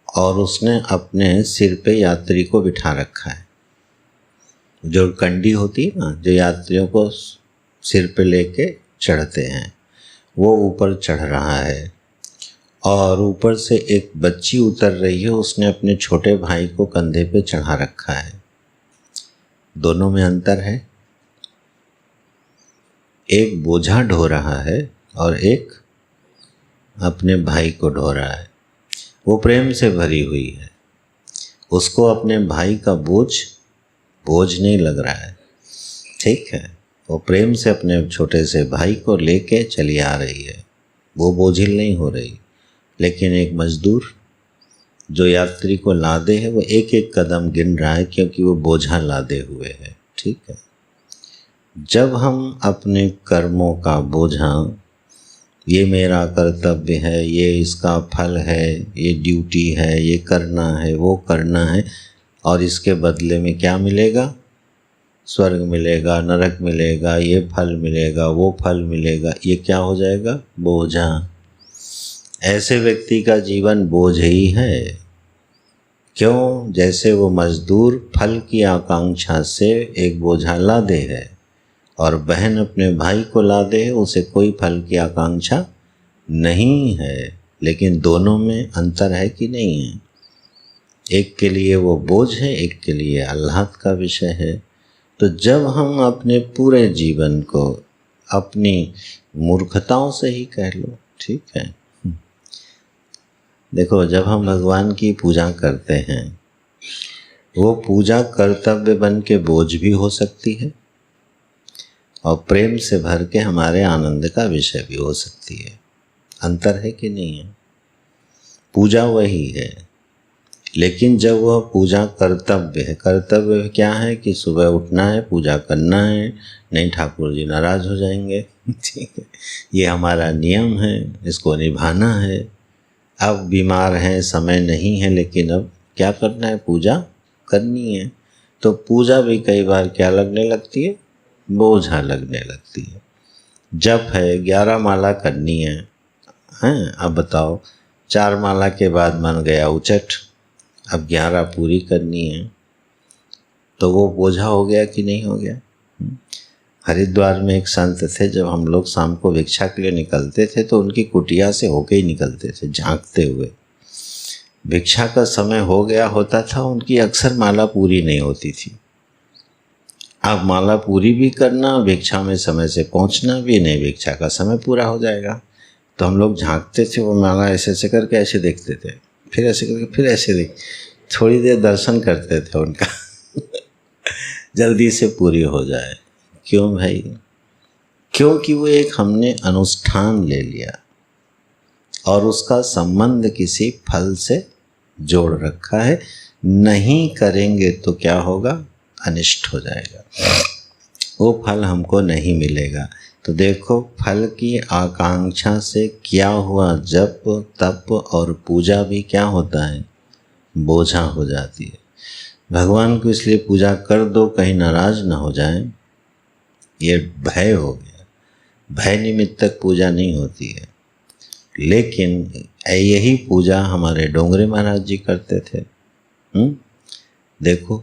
और उसने अपने सिर पे यात्री को बिठा रखा है। जो कंडी होती है ना, जो यात्रियों को सिर पे लेके चढ़ते हैं, वो ऊपर चढ़ रहा है और ऊपर से एक बच्ची उतर रही है, उसने अपने छोटे भाई को कंधे पे चढ़ा रखा है। दोनों में अंतर है, एक बोझा ढो रहा है और एक अपने भाई को ढो रहा है। वो प्रेम से भरी हुई है, उसको अपने भाई का बोझ नहीं लग रहा है, ठीक है, वो प्रेम से अपने छोटे से भाई को लेके चली आ रही है, वो बोझिल नहीं हो रही। लेकिन एक मजदूर जो यात्री को लादे है, वो एक एक कदम गिन रहा है क्योंकि वो बोझा लादे हुए है, ठीक है। जब हम अपने कर्मों का बोझा, ये मेरा कर्तव्य है, ये इसका फल है, ये ड्यूटी है, ये करना है, वो करना है, और इसके बदले में क्या मिलेगा? स्वर्ग मिलेगा, नरक मिलेगा, ये फल मिलेगा, वो फल मिलेगा, ये क्या हो जाएगा? बोझा। ऐसे व्यक्ति का जीवन बोझ ही है। क्यों? जैसे वो मजदूर फल की आकांक्षा से एक बोझा लादे है और बहन अपने भाई को लादे है, उसे कोई फल की आकांक्षा नहीं है, लेकिन दोनों में अंतर है कि नहीं है? एक के लिए वो बोझ है, एक के लिए आह्लाद का विषय है। तो जब हम अपने पूरे जीवन को अपनी मूर्खताओं से ही कह लो, ठीक है, देखो, जब हम भगवान की पूजा करते हैं वो पूजा कर्तव्य बन के बोझ भी हो सकती है और प्रेम से भर के हमारे आनंद का विषय भी हो सकती है। अंतर है कि नहीं है? पूजा वही है, लेकिन जब वह पूजा कर्तव्य है, कर्तव्य क्या है कि सुबह उठना है, पूजा करना है, नहीं ठाकुर जी नाराज हो जाएंगे, ठीक है, ये हमारा नियम है, इसको निभाना है। अब बीमार हैं, समय नहीं है, लेकिन अब क्या करना है, पूजा करनी है। तो पूजा भी कई बार क्या लगने लगती है, बोझा लगने लगती है। जप है, 11 माला करनी है, हैं, अब बताओ 4 माला के बाद मन गया उचट, अब 11 पूरी करनी है, तो वो बोझा हो गया कि नहीं हो गया? हरिद्वार में एक संत थे, जब हम लोग शाम को भिक्षा के लिए निकलते थे तो उनकी कुटिया से होके ही निकलते थे, झांकते हुए। भिक्षा का समय हो गया होता था, उनकी अक्सर माला पूरी नहीं होती थी। अब माला पूरी भी करना, भिक्षा में समय से पहुंचना भी नहीं, भिक्षा का समय पूरा हो जाएगा। तो हम लोग झांकते थे, वो माला ऐसे ऐसे करके ऐसे देखते थे, फिर ऐसे करके फिर ऐसे देख, थोड़ी देर दर्शन करते थे उनका जल्दी से पूरी हो जाए। क्यों भाई? क्योंकि वो एक हमने अनुष्ठान ले लिया और उसका संबंध किसी फल से जोड़ रखा है। नहीं करेंगे तो क्या होगा? अनिष्ट हो जाएगा, वो फल हमको नहीं मिलेगा। तो देखो, फल की आकांक्षा से क्या हुआ, जप तप और पूजा भी क्या होता है, बोझा हो जाती है। भगवान को इसलिए पूजा कर दो कहीं नाराज ना हो जाए, ये भय हो गया। भय निमित्तक पूजा नहीं होती है। लेकिन यही पूजा हमारे डोंगरे महाराज जी करते थे। देखो,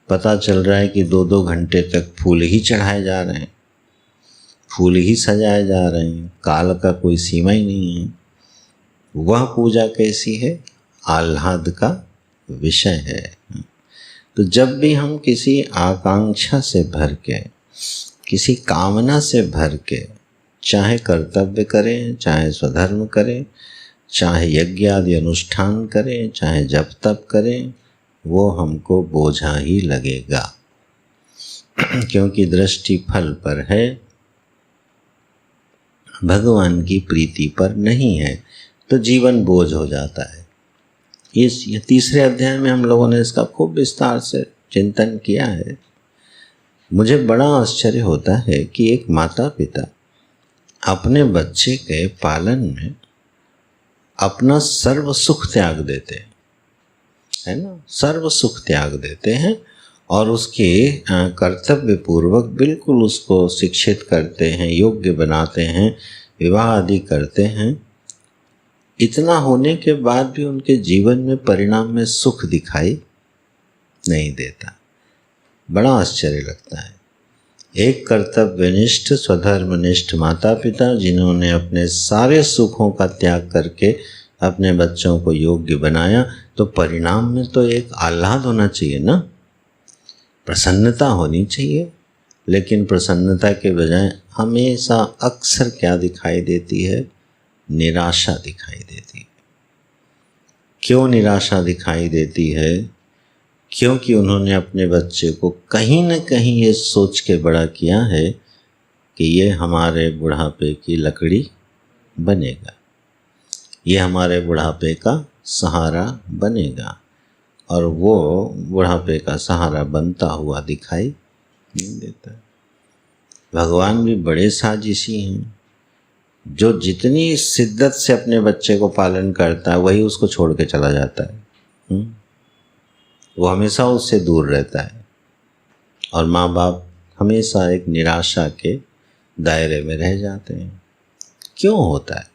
पता चल रहा है कि 2-2 घंटे तक फूल ही चढ़ाए जा रहे हैं, फूल ही सजाए जा रहे हैं, काल का कोई सीमा ही नहीं है। वह पूजा कैसी है? आह्लाद का विषय है। तो जब भी हम किसी आकांक्षा से भर के, किसी कामना से भर के, चाहे कर्तव्य करें, चाहे स्वधर्म करें, चाहे यज्ञ आदि अनुष्ठान करें, चाहे जप तप करें, वो हमको बोझा ही लगेगा क्योंकि दृष्टि फल पर है, भगवान की प्रीति पर नहीं है, तो जीवन बोझ हो जाता है। ये तीसरे अध्याय में हम लोगों ने इसका खूब विस्तार से चिंतन किया है। मुझे बड़ा आश्चर्य होता है कि एक माता पिता अपने बच्चे के पालन में अपना सर्व सुख त्याग देते हैं, है ना, सर्व सुख त्याग देते हैं और उसके कर्तव्य पूर्वक बिल्कुल उसको शिक्षित करते हैं, योग्य बनाते हैं, विवाह आदि करते हैं। इतना होने के बाद भी उनके जीवन में परिणाम में सुख दिखाई नहीं देता। बड़ा आश्चर्य लगता है। एक कर्तव्यनिष्ठ स्वधर्मनिष्ठ माता पिता जिन्होंने अपने सारे सुखों का त्याग करके अपने बच्चों को योग्य बनाया, तो परिणाम में तो एक आह्लाद होना चाहिए ना, प्रसन्नता होनी चाहिए। लेकिन प्रसन्नता के बजाय हमेशा अक्सर क्या दिखाई देती है? निराशा दिखाई देती है। क्यों निराशा दिखाई देती है? क्योंकि उन्होंने अपने बच्चे को कहीं न कहीं ये सोच के बड़ा किया है कि ये हमारे बुढ़ापे की लकड़ी बनेगा, ये हमारे बुढ़ापे का सहारा बनेगा, और वो बुढ़ापे का सहारा बनता हुआ दिखाई नहीं देता। भगवान भी बड़े साजिशी हैं, जो जितनी शिद्दत से अपने बच्चे को पालन करता है वही उसको छोड़ के चला जाता है। वो हमेशा उससे दूर रहता है और माँ बाप हमेशा एक निराशा के दायरे में रह जाते हैं। क्यों होता है?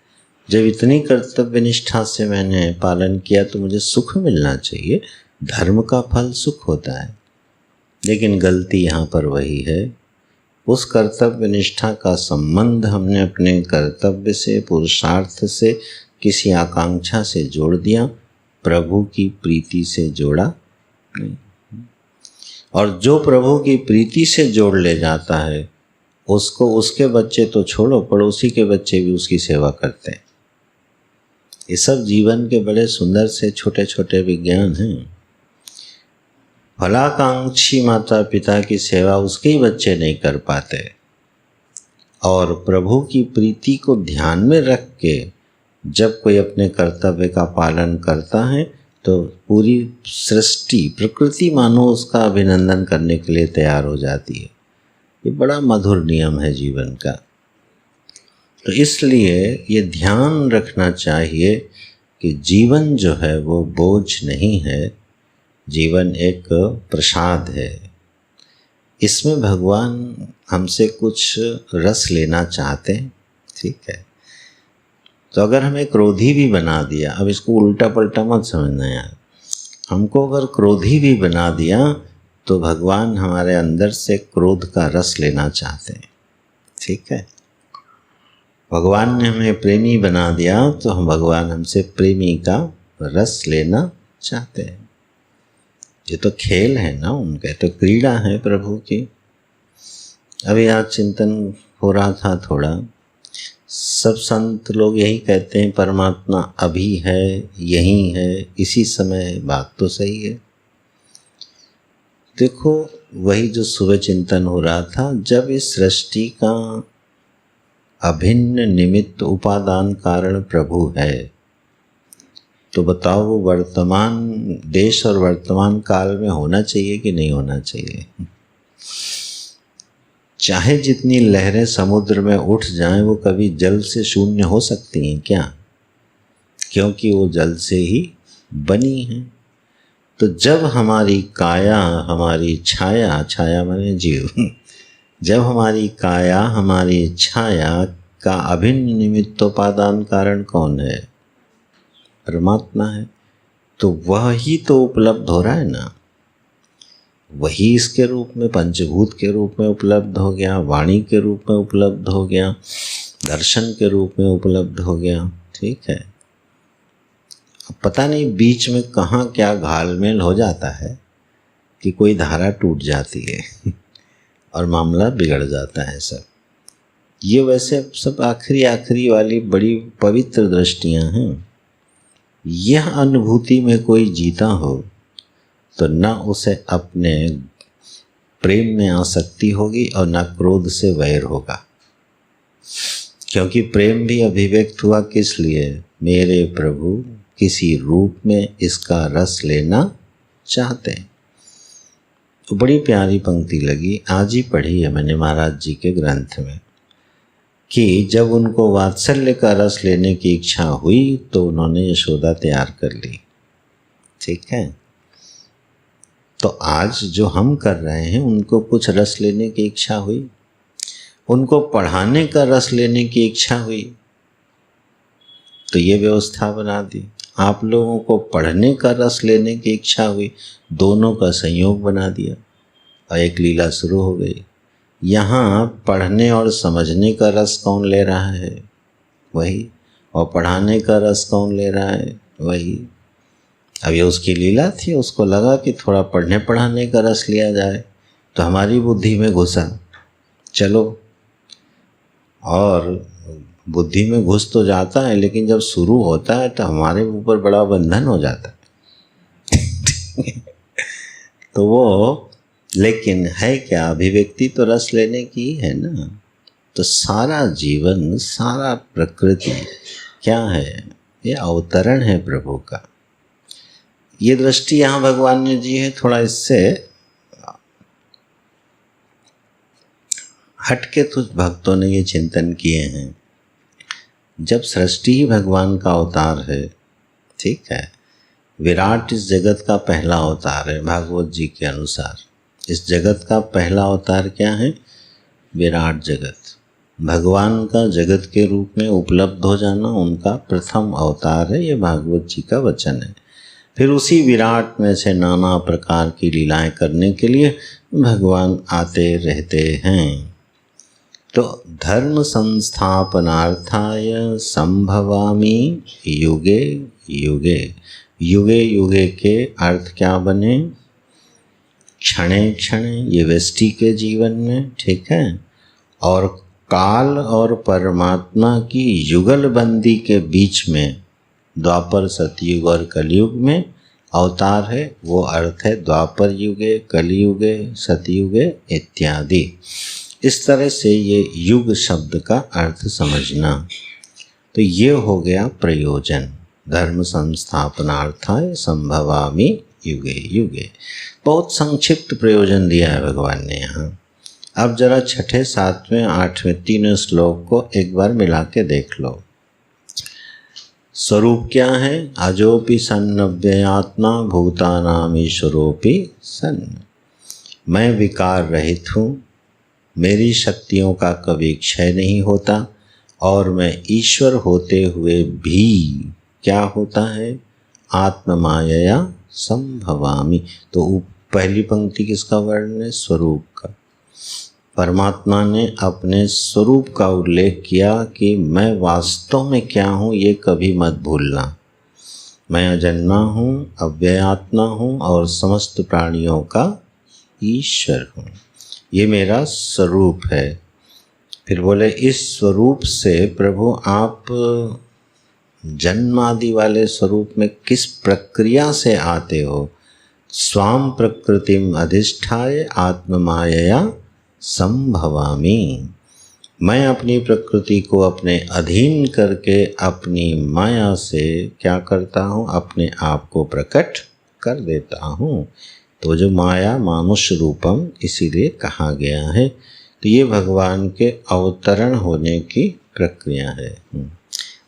जब इतनी कर्तव्य निष्ठा से मैंने पालन किया तो मुझे सुख मिलना चाहिए, धर्म का फल सुख होता है। लेकिन गलती यहाँ पर वही है, उस कर्तव्य निष्ठा का संबंध हमने अपने कर्तव्य से, पुरुषार्थ से, किसी आकांक्षा से जोड़ दिया, प्रभु की प्रीति से जोड़ा नहीं। और जो प्रभु की प्रीति से जोड़ ले जाता है उसको, उसके बच्चे तो छोड़ो, पड़ोसी के बच्चे भी उसकी सेवा करते हैं। ये सब जीवन के बड़े सुंदर से छोटे छोटे विज्ञान हैं। फलाकांक्षी माता पिता की सेवा उसके ही बच्चे नहीं कर पाते, और प्रभु की प्रीति को ध्यान में रख के जब कोई अपने कर्तव्य का पालन करता है तो पूरी सृष्टि प्रकृति मानो उसका अभिनंदन करने के लिए तैयार हो जाती है। ये बड़ा मधुर नियम है जीवन का। तो इसलिए ये ध्यान रखना चाहिए कि जीवन जो है वो बोझ नहीं है, जीवन एक प्रसाद है। इसमें भगवान हमसे कुछ रस लेना चाहते हैं, ठीक है। तो अगर हमें क्रोधी भी बना दिया, अब इसको उल्टा पलटा मत समझना यार, हमको अगर क्रोधी भी बना दिया तो भगवान हमारे अंदर से क्रोध का रस लेना चाहते हैं, ठीक है। भगवान ने हमें प्रेमी बना दिया तो हम भगवान हमसे प्रेमी का रस लेना चाहते हैं। ये तो खेल है ना उनके, तो क्रीड़ा है प्रभु की। अभी आज चिंतन हो रहा था थोड़ा, सब संत लोग यही कहते हैं परमात्मा अभी है, यहीं है, इसी समय। बात तो सही है। देखो वही जो सुबह चिंतन हो रहा था, जब इस सृष्टि का अभिन्न निमित्त उपादान कारण प्रभु है, तो बताओ वो वर्तमान देश और वर्तमान काल में होना चाहिए कि नहीं होना चाहिए? चाहे जितनी लहरें समुद्र में उठ जाएं, वो कभी जल से शून्य हो सकती हैं क्या? क्योंकि वो जल से ही बनी है। तो जब हमारी काया, हमारी छाया, छाया माने जीव, जब हमारी काया, हमारी छाया का अभिन्न निमित्तोपादान कारण कौन है? परमात्मा है। तो वह ही तो उपलब्ध हो रहा है ना, वही इसके रूप में, पंचभूत के रूप में उपलब्ध हो गया, वाणी के रूप में उपलब्ध हो गया, दर्शन के रूप में उपलब्ध हो गया, ठीक है। अब पता नहीं बीच में कहाँ क्या घालमेल हो जाता है कि कोई धारा टूट जाती है और मामला बिगड़ जाता है सब। ये वैसे सब आखिरी वाली बड़ी पवित्र दृष्टियाँ हैं। यह अनुभूति में कोई जीता हो तो न उसे अपने प्रेम में आसक्ति होगी और न क्रोध से वैर होगा, क्योंकि प्रेम भी अभिव्यक्त हुआ किस लिए? मेरे प्रभु किसी रूप में इसका रस लेना चाहते हैं। तो बड़ी प्यारी पंक्ति लगी, आज ही पढ़ी है मैंने महाराज जी के ग्रंथ में, कि जब उनको वात्सल्य का रस लेने की इच्छा हुई तो उन्होंने यशोदा तैयार कर ली, ठीक है। तो आज जो हम कर रहे हैं, उनको कुछ रस लेने की इच्छा हुई, उनको पढ़ाने का रस लेने की इच्छा हुई, तो ये व्यवस्था बना दी। आप लोगों को पढ़ने का रस लेने की इच्छा हुई, दोनों का संयोग बना दिया और एक लीला शुरू हो गई। यहाँ पढ़ने और समझने का रस कौन ले रहा है? वही। और पढ़ाने का रस कौन ले रहा है? वही। अब ये उसकी लीला थी, उसको लगा कि थोड़ा पढ़ने पढ़ाने का रस लिया जाए, तो हमारी बुद्धि में घुसा, चलो। और बुद्धि में घुस तो जाता है, लेकिन जब शुरू होता है तो हमारे ऊपर बड़ा बंधन हो जाता है तो वो, लेकिन है क्या? अभिव्यक्ति तो रस लेने की है ना। तो सारा जीवन, सारा प्रकृति क्या है? ये अवतरण है प्रभु का। ये दृष्टि यहाँ भगवान ने दी है। थोड़ा इससे हटके कुछ भक्तों ने ये चिंतन किए हैं, जब सृष्टि ही भगवान का अवतार है, ठीक है, विराट इस जगत का पहला अवतार है भागवत जी के अनुसार। इस जगत का पहला अवतार क्या है? विराट जगत। भगवान का जगत के रूप में उपलब्ध हो जाना उनका प्रथम अवतार है, ये भागवत जी का वचन है। फिर उसी विराट में से नाना प्रकार की लीलाएं करने के लिए भगवान आते रहते हैं। तो धर्म संस्थापनार्थाय संभवामि युगे युगे। युगे युगे के अर्थ क्या बने? क्षणे क्षणे, ये व्यष्टि के जीवन में, ठीक है। और काल और परमात्मा की युगलबंदी के बीच में, द्वापर सतयुग और कलयुग में अवतार है वो अर्थ है द्वापर युगे, कलियुगे, सतयुगे इत्यादि। इस तरह से ये युग शब्द का अर्थ समझना। तो ये हो गया प्रयोजन। धर्म संस्थापनार्थाय संभवामि युगे युगे। बहुत संक्षिप्त प्रयोजन दिया है भगवान ने यहाँ। अब जरा छठे, सातवें, आठवें तीनों श्लोक को एक बार मिला के देख लो। स्वरूप क्या है? अजोपि सन्न अव्ययात्मा भूतानाम ईश्वरोपि सन्न। मैं विकार रहित हूँ, मेरी शक्तियों का कभी क्षय नहीं होता, और मैं ईश्वर होते हुए भी क्या होता है? आत्ममायया संभवामि। तो पहली पंक्ति किसका वर्णन है? स्वरूप का। परमात्मा ने अपने स्वरूप का उल्लेख किया कि मैं वास्तव में क्या हूँ ये कभी मत भूलना। मैं अजन्मा हूँ, अव्ययात्मा हूँ और समस्त प्राणियों का ईश्वर हूँ। ये मेरा स्वरूप है। फिर बोले इस स्वरूप से प्रभु आप जन्म आदि वाले स्वरूप में किस प्रक्रिया से आते हो? स्वाम प्रकृतिम अधिष्ठाय आत्ममायया संभवामि। मैं अपनी प्रकृति को अपने अधीन करके अपनी माया से क्या करता हूँ? अपने आप को प्रकट कर देता हूँ। तो जो माया मानुष रूपम इसीलिए कहा गया है। तो ये भगवान के अवतरण होने की प्रक्रिया है।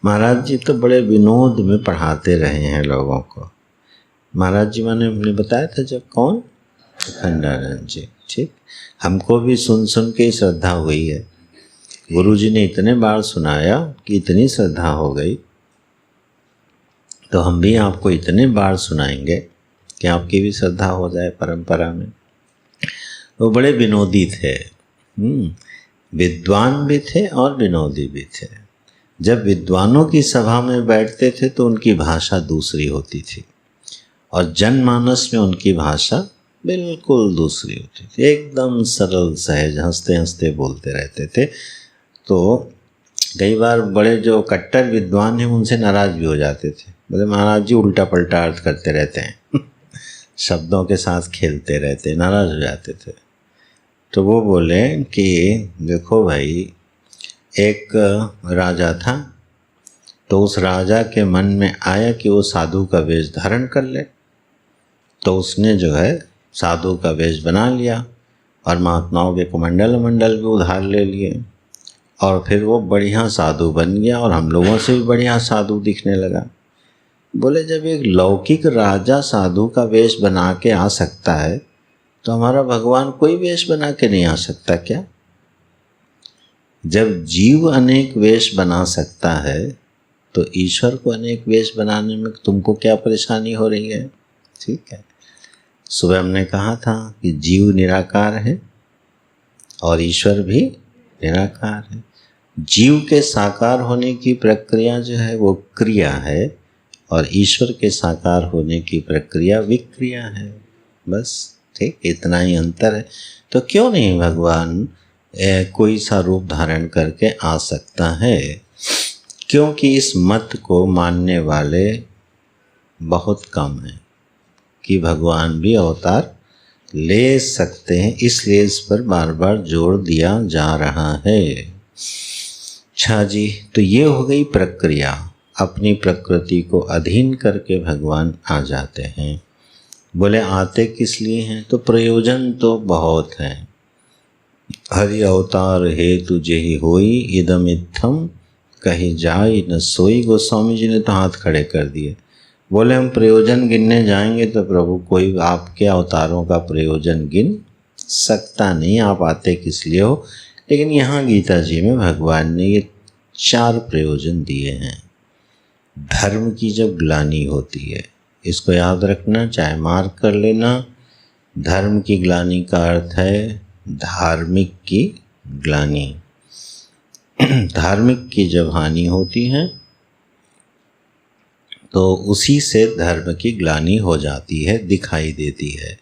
महाराज जी तो बड़े विनोद में पढ़ाते रहे हैं लोगों को। महाराज जी मैंने बताया था जब, कौन? खंडानंद जी। ठीक, हमको भी सुन सुन के श्रद्धा हुई है। गुरुजी ने इतने बार सुनाया कि इतनी श्रद्धा हो गई, तो हम भी आपको इतने बार सुनाएंगे कि आपकी भी श्रद्धा हो जाए परंपरा में। वो बड़े विनोदी थे, विद्वान भी थे और विनोदी भी थे। जब विद्वानों की सभा में बैठते थे तो उनकी भाषा दूसरी होती थी, और जनमानस में उनकी भाषा बिल्कुल दूसरी होती थी। एकदम सरल सहज, हंसते हंसते बोलते रहते थे। तो कई बार बड़े जो कट्टर विद्वान हैं उनसे नाराज भी हो जाते थे। बोले महाराज जी उल्टा पलटा अर्थ करते रहते हैं शब्दों के साथ खेलते रहते, नाराज हो जाते थे। तो वो बोले कि देखो भाई, एक राजा था, तो उस राजा के मन में आया कि वो साधु का वेश धारण कर ले। तो उसने जो है साधु का वेश बना लिया और महात्माओं के कुमंडल मंडल भी उधार ले लिए, और फिर वो बढ़िया साधु बन गया और हम लोगों से भी बढ़िया साधु दिखने लगा। बोले जब एक लौकिक राजा साधु का वेश बना के आ सकता है, तो हमारा भगवान कोई वेश बना के नहीं आ सकता क्या? जब जीव अनेक वेश बना सकता है, तो ईश्वर को अनेक वेश बनाने में तुमको क्या परेशानी हो रही है? ठीक है, सुबह हमने कहा था कि जीव निराकार है और ईश्वर भी निराकार है। जीव के साकार होने की प्रक्रिया जो है वो क्रिया है, और ईश्वर के साकार होने की प्रक्रिया विक्रिया है। बस ठीक, इतना ही अंतर है। तो क्यों नहीं भगवान कोई सा रूप धारण करके आ सकता है? क्योंकि इस मत को मानने वाले बहुत कम हैं कि भगवान भी अवतार ले सकते हैं, इसलिए इस पर बार बार जोर दिया जा रहा है। अच्छा जी, तो ये हो गई प्रक्रिया। अपनी प्रकृति को अधीन करके भगवान आ जाते हैं। बोले आते किस लिए हैं? तो प्रयोजन तो बहुत हैं। हरि अवतार हेतु जेहि होई इदम इत्थम कही जाय न सोई। गोस्वामी जी ने तो हाथ खड़े कर दिए। बोले हम प्रयोजन गिनने जाएंगे तो प्रभु कोई आपके अवतारों का प्रयोजन गिन सकता नहीं, आप आते किस लिए हो। लेकिन यहाँ गीता जी में भगवान ने ये 4 प्रयोजन दिए हैं। धर्म की जब ग्लानि होती है, इसको याद रखना, चाहे मार्क कर लेना। धर्म की ग्लानि का अर्थ है धार्मिक की ग्लानि। धार्मिक की जब हानि होती है तो उसी से धर्म की ग्लानि हो जाती है, दिखाई देती है।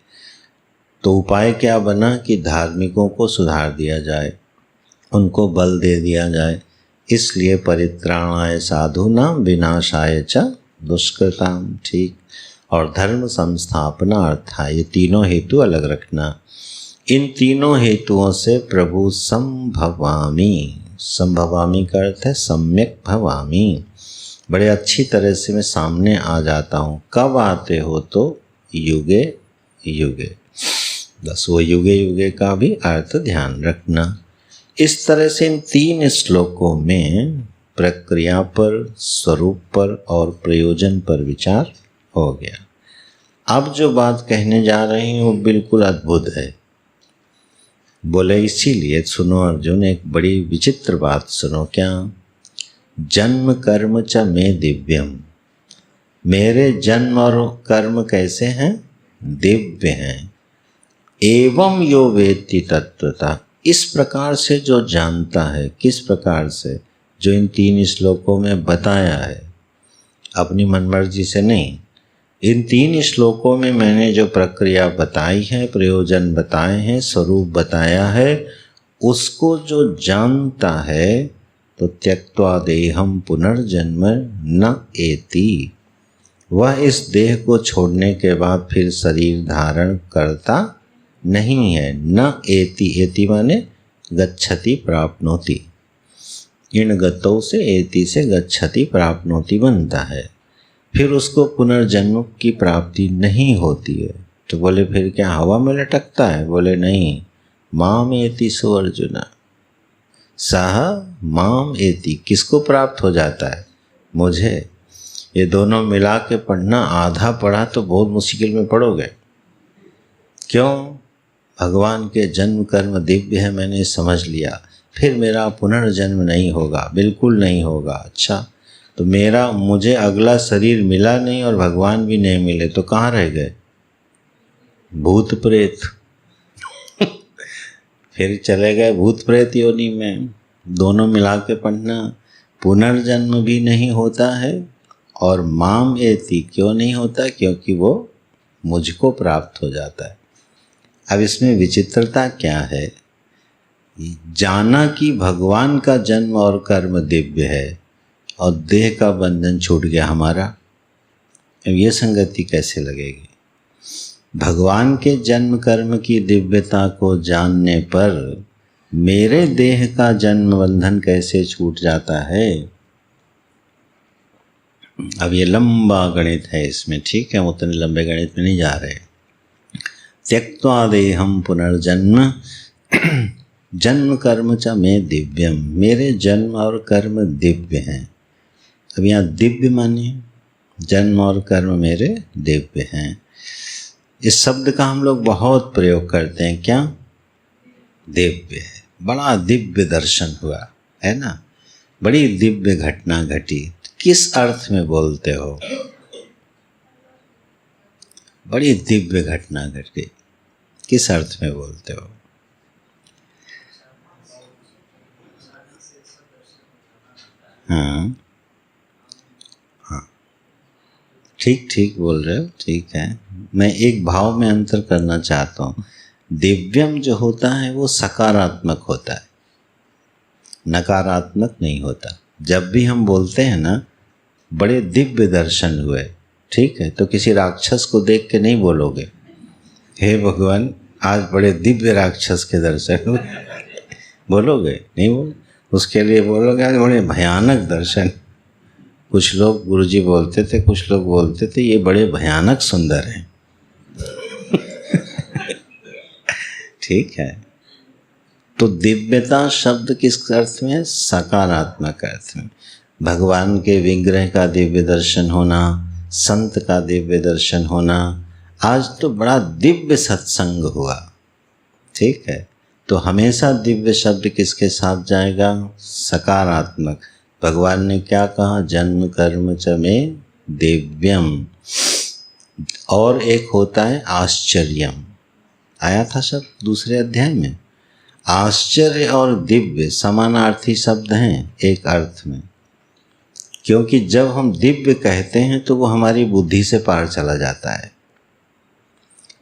तो उपाय क्या बना कि धार्मिकों को सुधार दिया जाए, उनको बल दे दिया जाए। इसलिए परित्राणाय साधूनां विनाशाय च दुष्कृताम। ठीक, और धर्म संस्थापना अर्था, ये तीनों हेतु अलग रखना। इन तीनों हेतुओं से प्रभु संभवामी, संभवामी का अर्थ है सम्यक भवामी, बड़े अच्छी तरह से मैं सामने आ जाता हूँ। कब आते हो? तो युगे युगे, बस वो युगे युगे का भी अर्थ ध्यान रखना। इस तरह से इन 3 श्लोकों में प्रक्रिया पर, स्वरूप पर और प्रयोजन पर विचार हो गया। अब जो बात कहने जा रहे हैं वो बिल्कुल अद्भुत है। बोले इसीलिए सुनो अर्जुन, एक बड़ी विचित्र बात सुनो। क्या? जन्म कर्म च मे दिव्यम, मेरे जन्म और कर्म कैसे हैं? दिव्य हैं। एवं यो वेत्ति तत्वता, इस प्रकार से जो जानता है। किस प्रकार से? जो इन 3 श्लोकों में बताया है, अपनी मनमर्जी से नहीं। इन 3 श्लोकों में मैंने जो प्रक्रिया बताई है, प्रयोजन बताए हैं, स्वरूप बताया है, उसको जो जानता है तो त्यक्त्वा देहम पुनर्जन्म न एति, वह इस देह को छोड़ने के बाद फिर शरीर धारण करता नहीं है। न एति, एति माने गच्छति प्राप्नोति, इन गतों से एति से गच्छति प्राप्नोति बनता है। फिर उसको पुनर्जन्म की प्राप्ति नहीं होती है। तो बोले फिर क्या हवा में लटकता है? बोले नहीं। माम एति सो अर्जुन, सह माम एति, किसको प्राप्त हो जाता है? मुझे। ये दोनों मिला के पढ़ना, आधा पढ़ा तो बहुत मुश्किल में पढ़ोगे। क्यों? भगवान के जन्म कर्म दिव्य है, मैंने समझ लिया, फिर मेरा पुनर्जन्म नहीं होगा, बिल्कुल नहीं होगा। अच्छा, तो मुझे अगला शरीर मिला नहीं और भगवान भी नहीं मिले तो कहाँ रह गए? भूत प्रेत फिर चले गए भूत प्रेत योनि में। दोनों मिला के पढ़ना, पुनर्जन्म भी नहीं होता है और माम एति क्यों नहीं होता? क्योंकि वो मुझको प्राप्त हो जाता है। अब इसमें विचित्रता क्या है? जाना कि भगवान का जन्म और कर्म दिव्य है और देह का बंधन छूट गया हमारा। अब ये संगति कैसे लगेगी? भगवान के जन्म कर्म की दिव्यता को जानने पर मेरे देह का जन्म बंधन कैसे छूट जाता है? अब ये लंबा गणित है इसमें, ठीक है, उतने लंबे गणित में नहीं जा रहे। त्यक्त्वा देहम पुनर्जन्म जन्म कर्म च मे दिव्यम, मेरे जन्म और कर्म दिव्य हैं। अब यहाँ दिव्य माने जन्म और कर्म मेरे दिव्य हैं। इस शब्द का हम लोग बहुत प्रयोग करते हैं। क्या? दिव्य है, बड़ा दिव्य दर्शन हुआ है ना, बड़ी दिव्य घटना घटी। किस अर्थ में बोलते हो? बड़ी दिव्य घटना घटी, किस अर्थ में बोलते हो? हाँ हाँ, ठीक ठीक बोल रहे हो, ठीक है। मैं एक भाव में अंतर करना चाहता हूँ। दिव्यम जो होता है वो सकारात्मक होता है, नकारात्मक नहीं होता। जब भी हम बोलते हैं ना बड़े दिव्य दर्शन हुए, ठीक है, तो किसी राक्षस को देख के नहीं बोलोगे हे भगवान आज बड़े दिव्य राक्षस के दर्शन हुए बोलोगे? नहीं बोल, उसके लिए बोलोगे आज बड़े भयानक दर्शन। कुछ लोग गुरुजी बोलते थे, कुछ लोग बोलते थे ये बड़े भयानक सुंदर हैं ठीक है। तो दिव्यता शब्द किस अर्थ में है? सकारात्मक अर्थ में। भगवान के विग्रह का दिव्य दर्शन होना, संत का दिव्य दर्शन होना। आज तो बड़ा दिव्य सत्संग हुआ, ठीक है। तो हमेशा दिव्य शब्द किसके साथ जाएगा? सकारात्मक। भगवान ने क्या कहा? जन्म कर्म च मे दिव्यम। और एक होता है आश्चर्यम, आया था शब्द दूसरे अध्याय में। आश्चर्य और दिव्य समानार्थी शब्द हैं एक अर्थ में, क्योंकि जब हम दिव्य कहते हैं तो वो हमारी बुद्धि से पार चला जाता है।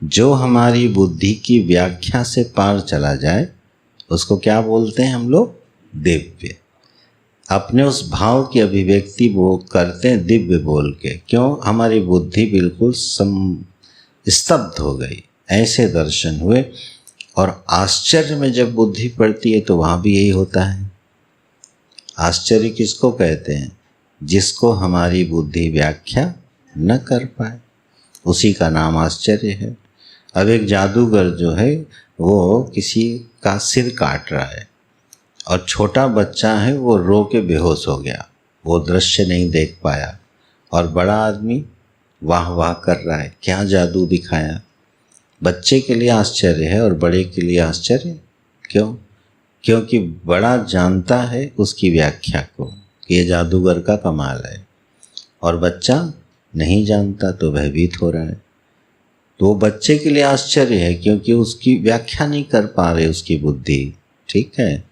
जो हमारी बुद्धि की व्याख्या से पार चला जाए उसको क्या बोलते हैं हम लोग? दिव्य। अपने उस भाव की अभिव्यक्ति वो करते हैं दिव्य बोल के। क्यों? हमारी बुद्धि बिल्कुल स्तब्ध हो गई, ऐसे दर्शन हुए। और आश्चर्य में जब बुद्धि पड़ती है तो वहाँ भी यही होता है। आश्चर्य किसको कहते हैं? जिसको हमारी बुद्धि व्याख्या न कर पाए, उसी का नाम आश्चर्य है। अब एक जादूगर जो है वो किसी का सिर काट रहा है और छोटा बच्चा है वो रो के बेहोश हो गया, वो दृश्य नहीं देख पाया, और बड़ा आदमी वाह वाह कर रहा है, क्या जादू दिखाया। बच्चे के लिए आश्चर्य है और बड़े के लिए आश्चर्य क्यों? क्योंकि बड़ा जानता है उसकी व्याख्या को कि ये जादूगर का कमाल है, और बच्चा नहीं जानता तो भयभीत हो रहा है। तो वो बच्चे के लिए आश्चर्य है क्योंकि उसकी व्याख्या नहीं कर पा रहे उसकी बुद्धि। ठीक है,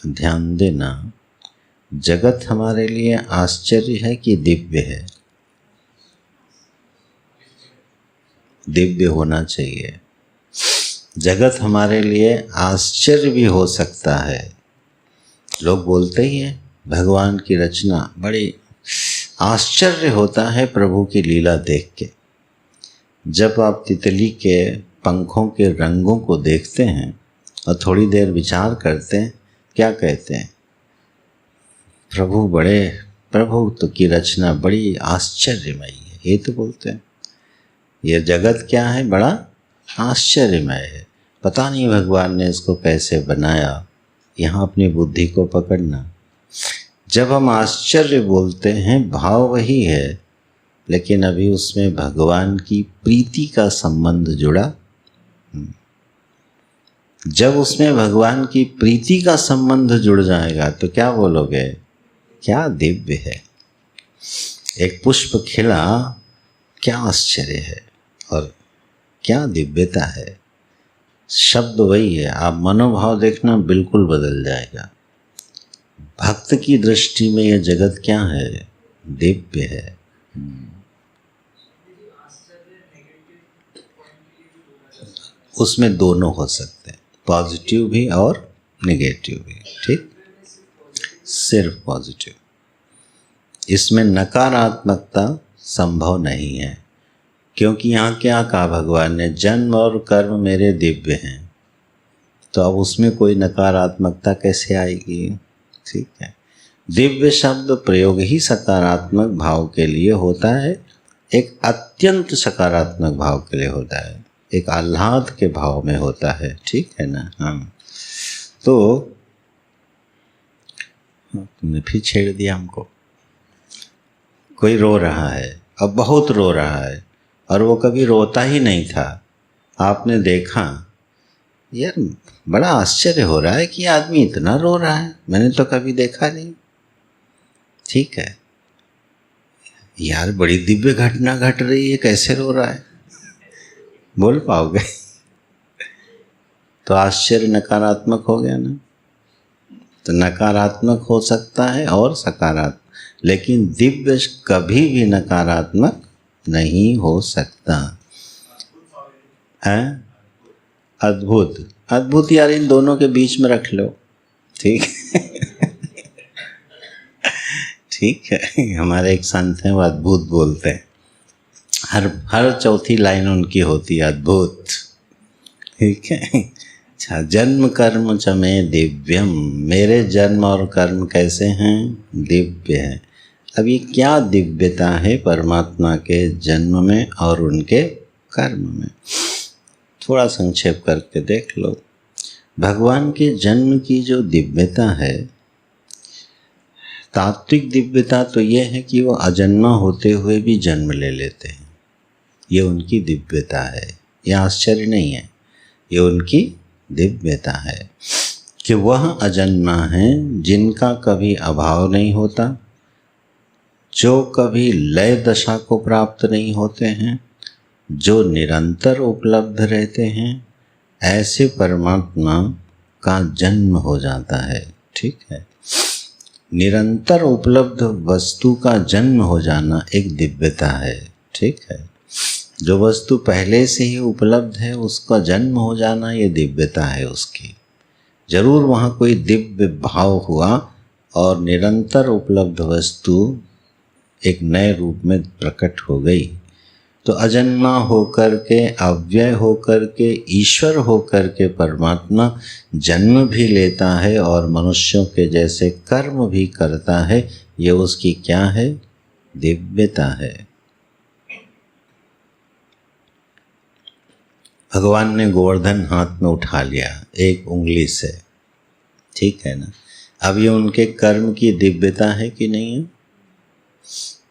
ध्यान देना, जगत हमारे लिए आश्चर्य है कि दिव्य है? दिव्य होना चाहिए। जगत हमारे लिए आश्चर्य भी हो सकता है। लोग बोलते ही हैं भगवान की रचना बड़ी आश्चर्य होता है प्रभु की लीला देख के। जब आप तितली के पंखों के रंगों को देखते हैं और थोड़ी देर विचार करते हैं, क्या कहते हैं? प्रभु तो की रचना बड़ी आश्चर्यमयी है, ये तो बोलते हैं। ये जगत क्या है? बड़ा आश्चर्यमय है, पता नहीं भगवान ने इसको कैसे बनाया। यहाँ अपनी बुद्धि को पकड़ना। जब हम आश्चर्य बोलते हैं भाव वही है, लेकिन अभी उसमें भगवान की प्रीति का संबंध जुड़ा। जब उसमें भगवान की प्रीति का संबंध जुड़ जाएगा तो क्या बोलोगे? क्या दिव्य है। एक पुष्प खिला, क्या आश्चर्य है और क्या दिव्यता है। शब्द वही है, आप मनोभाव देखना बिल्कुल बदल जाएगा। भक्त की दृष्टि में यह जगत क्या है? दिव्य है। उसमें दोनों हो सकते हैं, पॉजिटिव भी और नेगेटिव भी। ठीक, सिर्फ पॉजिटिव। इसमें नकारात्मकता संभव नहीं है, क्योंकि यहाँ क्या कहा भगवान ने? जन्म और कर्म मेरे दिव्य हैं। तो अब उसमें कोई नकारात्मकता कैसे आएगी? ठीक है, दिव्य शब्द प्रयोग ही सकारात्मक भाव के लिए होता है, एक अत्यंत सकारात्मक भाव के लिए होता है, एक आह्लाद के भाव में होता है। ठीक है ना? हाँ, तो तुमने फिर छेड़ दिया हमको। कोई रो रहा है, अब बहुत रो रहा है, और वो कभी रोता ही नहीं था। आपने देखा, यार बड़ा आश्चर्य हो रहा है कि आदमी इतना रो रहा है, मैंने तो कभी देखा नहीं। ठीक है यार, बड़ी दिव्य घटना घट रही है, कैसे रो रहा है? बोल पाओगे? तो आश्चर्य नकारात्मक हो गया ना। तो नकारात्मक हो सकता है और सकारात्मक, लेकिन दिव्य कभी भी नकारात्मक नहीं हो सकता है। अद्भुत, अद्भुत यार इन दोनों के बीच में रख लो। ठीक ठीक है, हमारे एक संत हैं वो अद्भुत बोलते हैं, हर चौथी लाइन उनकी होती है अद्भुत। ठीक है, अच्छा, जन्म कर्म च में दिव्यम, मेरे जन्म और कर्म कैसे हैं? दिव्य है। अब ये क्या दिव्यता है परमात्मा के जन्म में और उनके कर्म में? थोड़ा संक्षेप करके देख लो। भगवान के जन्म की जो दिव्यता है, तात्विक दिव्यता तो ये है कि वो अजन्मा होते हुए भी जन्म ले लेते हैं, ये उनकी दिव्यता है। ये आश्चर्य नहीं है, ये उनकी दिव्यता है कि वह अजन्मा हैं, जिनका कभी अभाव नहीं होता, जो कभी लय दशा को प्राप्त नहीं होते हैं, जो निरंतर उपलब्ध रहते हैं। ऐसे परमात्मा का जन्म हो जाता है। ठीक है, निरंतर उपलब्ध वस्तु का जन्म हो जाना एक दिव्यता है। ठीक है, जो वस्तु पहले से ही उपलब्ध है उसका जन्म हो जाना ये दिव्यता है उसकी। जरूर वहाँ कोई दिव्य भाव हुआ और निरंतर उपलब्ध वस्तु एक नए रूप में प्रकट हो गई। तो अजन्मा होकर के, अव्यय होकर के, ईश्वर होकर के परमात्मा जन्म भी लेता है और मनुष्यों के जैसे कर्म भी करता है। ये उसकी क्या है? दिव्यता है। भगवान ने गोवर्धन हाथ में उठा लिया एक उंगली से, ठीक है ना। अब ये उनके कर्म की दिव्यता है कि नहीं है?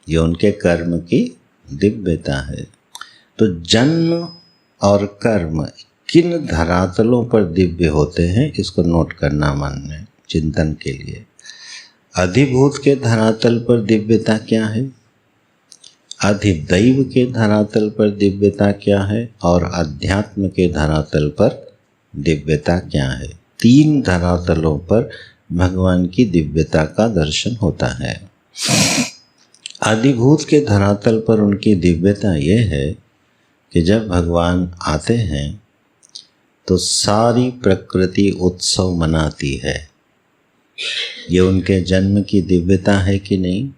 ये उनके कर्म की दिव्यता है। तो जन्म और कर्म किन धरातलों पर दिव्य होते हैं, इसको नोट करना मन में चिंतन के लिए। अधिभूत के धरातल पर दिव्यता क्या है, अधिदैव के धरातल पर दिव्यता क्या है, और अध्यात्म के धरातल पर दिव्यता क्या है। 3 धरातलों पर भगवान की दिव्यता का दर्शन होता है। अधिभूत के धरातल पर उनकी दिव्यता ये है कि जब भगवान आते हैं तो सारी प्रकृति उत्सव मनाती है। ये उनके जन्म की दिव्यता है कि नहीं?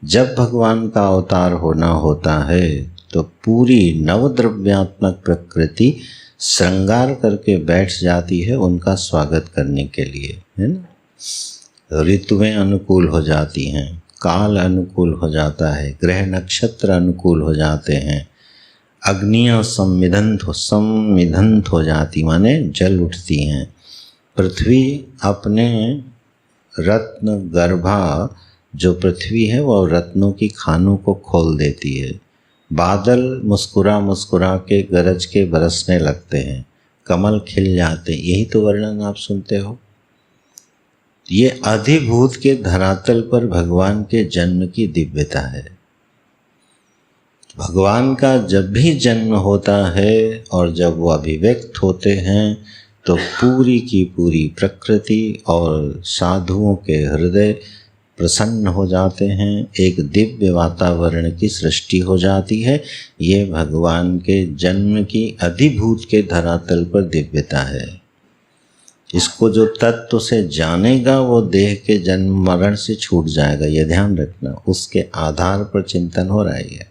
जब भगवान का अवतार होना होता है तो पूरी नवद्रव्यात्मक प्रकृति श्रृंगार करके बैठ जाती है उनका स्वागत करने के लिए, है ना। ऋतुएं अनुकूल हो जाती हैं, काल अनुकूल हो जाता है, ग्रह नक्षत्र अनुकूल हो जाते हैं, अग्नियाँ सम्मिधंत हो जाती माने जल उठती हैं, पृथ्वी अपने रत्न गर्भा जो पृथ्वी है वो रत्नों की खानों को खोल देती है, बादल मुस्कुरा मुस्कुरा के गरज के बरसने लगते हैं, कमल खिल जाते हैं। यही तो वर्णन आप सुनते हो। ये अधिभूत के धरातल पर भगवान के जन्म की दिव्यता है। भगवान का जब भी जन्म होता है और जब वो अभिव्यक्त होते हैं तो पूरी की पूरी प्रकृति और साधुओं के हृदय प्रसन्न हो जाते हैं, एक दिव्य वातावरण की सृष्टि हो जाती है। ये भगवान के जन्म की अधिभूत के धरातल पर दिव्यता है। इसको जो तत्व से जानेगा वो देह के जन्म मरण से छूट जाएगा, ये ध्यान रखना। उसके आधार पर चिंतन हो रहा है।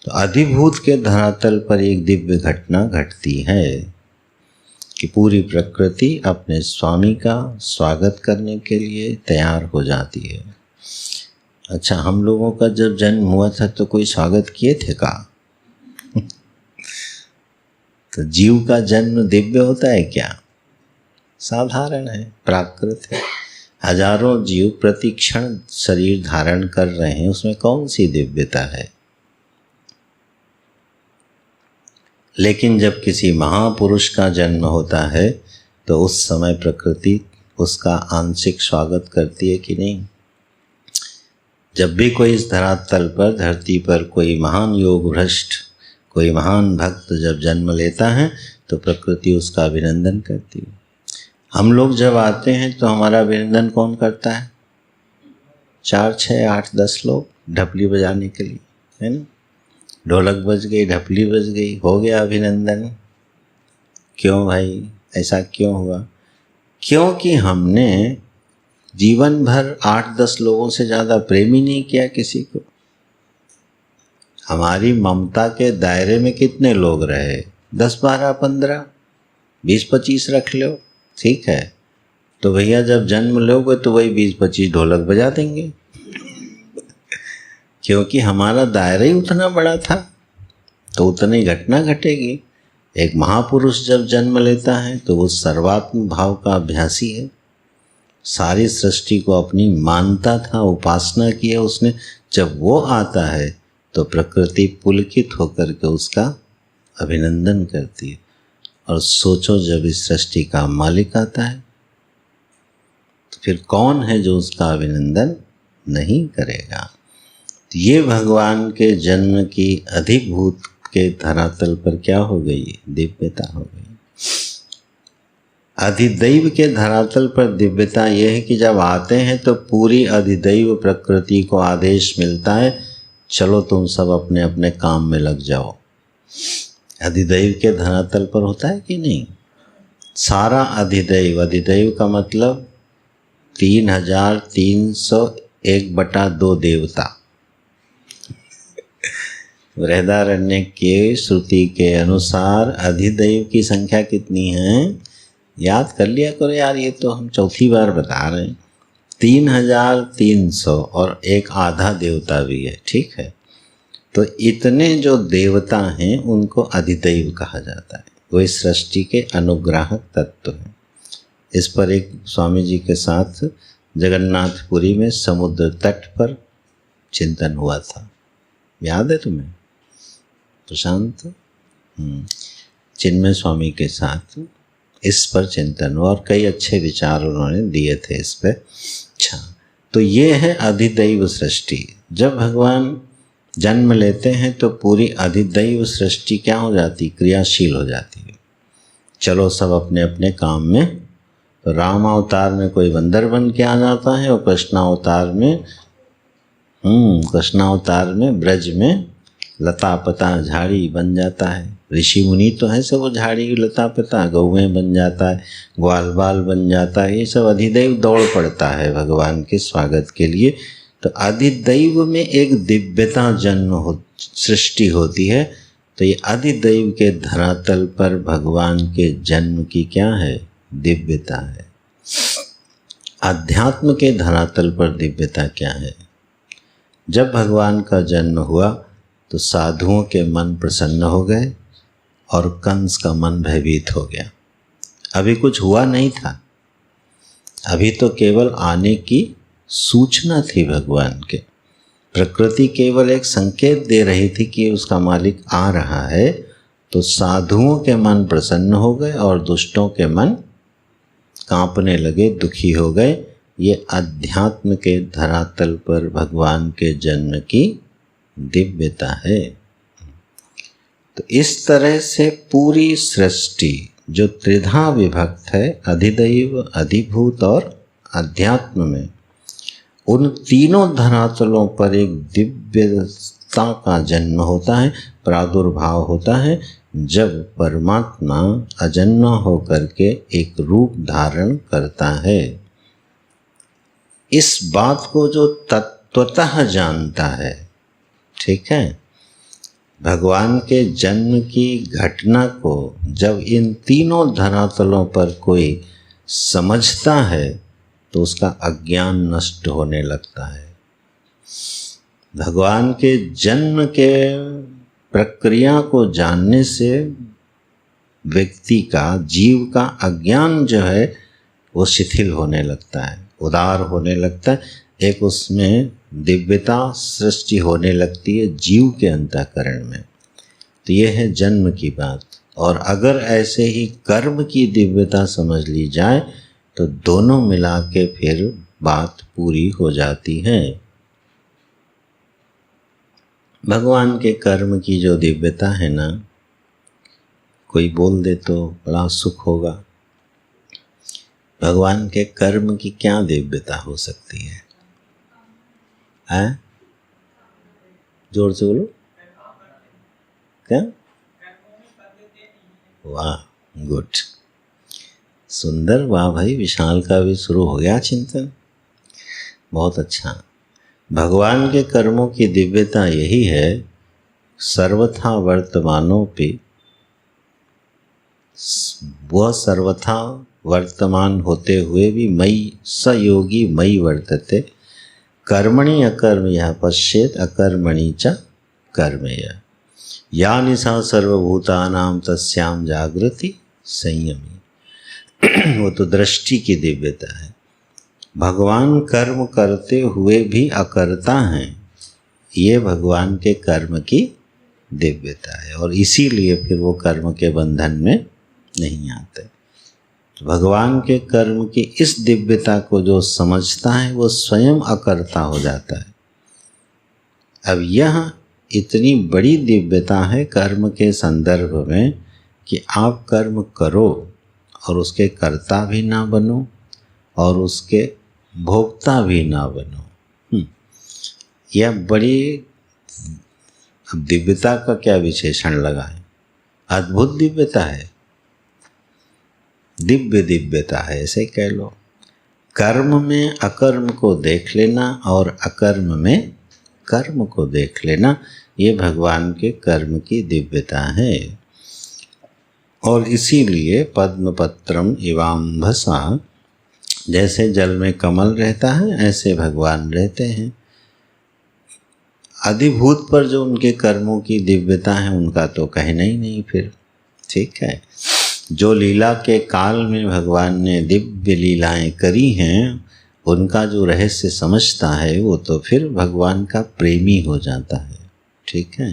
तो अधिभूत के धरातल पर एक दिव्य घटना घटती है कि पूरी प्रकृति अपने स्वामी का स्वागत करने के लिए तैयार हो जाती है। अच्छा, हम लोगों का जब जन्म हुआ था तो कोई स्वागत किए थे का? तो जीव का जन्म दिव्य होता है क्या? साधारण है, प्राकृत है। हजारों जीव प्रतिक्षण शरीर धारण कर रहे हैं, उसमें कौन सी दिव्यता है? लेकिन जब किसी महापुरुष का जन्म होता है तो उस समय प्रकृति उसका आंशिक स्वागत करती है कि नहीं? जब भी कोई इस धरातल पर, धरती पर कोई महान योग भ्रष्ट, कोई महान भक्त जब जन्म लेता है तो प्रकृति उसका अभिनंदन करती है। हम लोग जब आते हैं तो हमारा अभिनंदन कौन करता है? 4, 6, 8, 10 लोग ढपली बजाने के लिए, है ना। ढोलक बज गई, ढपली बज गई, हो गया अभिनंदन। क्यों भाई, ऐसा क्यों हुआ? क्योंकि हमने जीवन भर 8-10 लोगों से ज़्यादा प्रेम ही नहीं किया किसी को। हमारी ममता के दायरे में कितने लोग रहे? 10, 12, 15, 20, 25 रख लो, ठीक है। तो भैया जब जन्म लोगे तो वही 20-25 ढोलक बजा देंगे क्योंकि हमारा दायरा ही उतना बड़ा था, तो उतनी घटना घटेगी। एक महापुरुष जब जन्म लेता है तो वो सर्वात्म भाव का अभ्यासी है, सारी सृष्टि को अपनी मानता था, उपासना की है उसने। जब वो आता है तो प्रकृति पुलकित होकर के उसका अभिनंदन करती है। और सोचो, जब इस सृष्टि का मालिक आता है तो फिर कौन है जो उसका अभिनंदन नहीं करेगा? तो ये भगवान के जन्म की अधिभूत के धरातल पर क्या हो गई? दिव्यता हो गई। अधिदैव के धरातल पर दिव्यता यह है कि जब आते हैं तो पूरी अधिदैव प्रकृति को आदेश मिलता है, चलो तुम सब अपने अपने काम में लग जाओ। अधिदैव के धरातल पर होता है कि नहीं? सारा अधिदैव, अधिदैव का मतलब 3,301/2 देवता। बृहदारण्य के श्रुति के अनुसार अधिदैव की संख्या कितनी है? याद कर लिया करो यार, ये तो हम चौथी बार बता रहे हैं। 3,300 और एक आधा देवता भी है, ठीक है। तो इतने जो देवता हैं उनको अधिदैव कहा जाता है। वो इस सृष्टि के अनुग्राहक तत्व हैं। इस पर एक स्वामी जी के साथ जगन्नाथपुरी में समुद्र तट पर चिंतन हुआ था, याद है तुम्हें प्रशांत? चिन्मय स्वामी के साथ इस पर चिंतन हुआ और कई अच्छे विचार उन्होंने दिए थे इस पर। अच्छा, तो ये है अधिदैव सृष्टि। जब भगवान जन्म लेते हैं तो पूरी अधिदैव सृष्टि क्या हो जाती? क्रियाशील हो जाती है। चलो सब अपने अपने काम में। तो राम अवतार में कोई बंदर बन के आ जाता है और कृष्णावतार में ब्रज में लता पता झाड़ी बन जाता है। ऋषि मुनि तो है सब, वो झाड़ी लता पता गौएं बन जाता है, ग्वाल बाल बन जाता है। ये सब अधिदैव दौड़ पड़ता है भगवान के स्वागत के लिए। तो अधिदैव में एक दिव्यता जन्म सृष्टि होती है। तो ये अधिदैव के धरातल पर भगवान के जन्म की क्या है? दिव्यता है। अध्यात्म के धरातल पर दिव्यता क्या है? जब भगवान का जन्म हुआ तो साधुओं के मन प्रसन्न हो गए और कंस का मन भयभीत हो गया। अभी कुछ हुआ नहीं था, अभी तो केवल आने की सूचना थी भगवान के। प्रकृति केवल एक संकेत दे रही थी कि उसका मालिक आ रहा है। तो साधुओं के मन प्रसन्न हो गए और दुष्टों के मन कांपने लगे, दुखी हो गए। ये अध्यात्म के धरातल पर भगवान के जन्म की दिव्यता है। तो इस तरह से पूरी सृष्टि जो त्रिधा विभक्त है, अधिदैव, अधिभूत और अध्यात्म में, उन तीनों धरातलों पर एक दिव्यता का जन्म होता है, प्रादुर्भाव होता है, जब परमात्मा अजन्मा होकर के एक रूप धारण करता है। इस बात को जो तत्वतः जानता है, ठीक है, भगवान के जन्म की घटना को जब इन तीनों धरातलों पर कोई समझता है तो उसका अज्ञान नष्ट होने लगता है। भगवान के जन्म के प्रक्रिया को जानने से व्यक्ति का, जीव का अज्ञान जो है वो शिथिल होने लगता है, उदार होने लगता है। एक उसमें दिव्यता सृष्टि होने लगती है जीव के अंतःकरण में। तो ये है जन्म की बात। और अगर ऐसे ही कर्म की दिव्यता समझ ली जाए तो दोनों मिला के फिर बात पूरी हो जाती है। भगवान के कर्म की जो दिव्यता है ना, कोई बोल दे तो बड़ा सुख होगा। भगवान के कर्म की क्या दिव्यता हो सकती है? हैं? जोर से बोलो। क्या? वाह, गुड, सुंदर। वाह भाई, विशाल का भी शुरू हो गया चिंतन, बहुत अच्छा। भगवान के कर्मों की दिव्यता यही है, सर्वथा वर्तमानोपि, वह सर्वथा वर्तमान होते हुए भी मयि स योगी मयि वर्तते, कर्मणि अकर्म यः पश्येत् अकर्मणि च कर्मय, या निशा सर्वभूतानां तस्यां जागृति संयमी। वो तो दृष्टि की दिव्यता है। भगवान कर्म करते हुए भी अकर्ता हैं, ये भगवान के कर्म की दिव्यता है। और इसीलिए फिर वो कर्म के बंधन में नहीं आते। तो भगवान के कर्म की इस दिव्यता को जो समझता है वो स्वयं अकर्ता हो जाता है। अब यह इतनी बड़ी दिव्यता है कर्म के संदर्भ में कि आप कर्म करो और उसके कर्ता भी ना बनो और उसके भोक्ता भी ना बनो। यह बड़ी दिव्यता का क्या विशेषण लगा है? अद्भुत दिव्यता है, दिव्य दिव्यता है, ऐसे कह लो। कर्म में अकर्म को देख लेना और अकर्म में कर्म को देख लेना, ये भगवान के कर्म की दिव्यता है। और इसीलिए पद्मपत्रम इवाम्भसा, जैसे जल में कमल रहता है ऐसे भगवान रहते हैं। अधिभूत पर जो उनके कर्मों की दिव्यता है उनका तो कहना ही नहीं फिर। ठीक है, जो लीला के काल में भगवान ने दिव्य लीलाएं करी हैं, उनका जो रहस्य समझता है वो तो फिर भगवान का प्रेमी हो जाता है। ठीक है,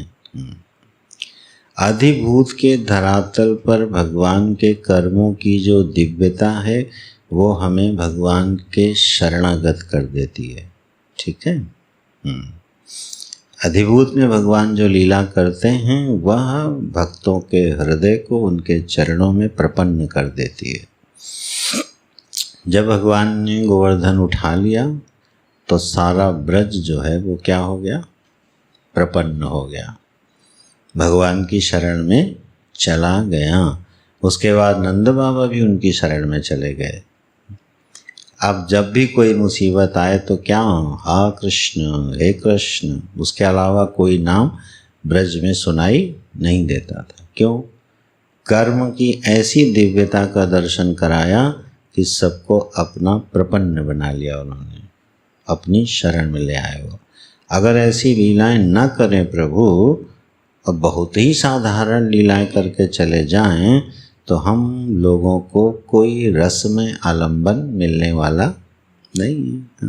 अधिभूत के धरातल पर भगवान के कर्मों की जो दिव्यता है वो हमें भगवान के शरणागत कर देती है। ठीक है, अधिभूत में भगवान जो लीला करते हैं वह भक्तों के हृदय को उनके चरणों में प्रपन्न कर देती है। जब भगवान ने गोवर्धन उठा लिया तो सारा ब्रज जो है वो क्या हो गया, प्रपन्न हो गया, भगवान की शरण में चला गया। उसके बाद नंद बाबा भी उनकी शरण में चले गए। अब जब भी कोई मुसीबत आए तो क्या, हा कृष्ण हे कृष्ण, उसके अलावा कोई नाम ब्रज में सुनाई नहीं देता था। क्यों? कर्म की ऐसी दिव्यता का दर्शन कराया कि सबको अपना प्रपन्न बना लिया उन्होंने, अपनी शरण में ले आए वो। अगर ऐसी लीलाएं न करें प्रभु और बहुत ही साधारण लीलाएं करके चले जाएं तो हम लोगों को कोई रस में आलंबन मिलने वाला नहीं है।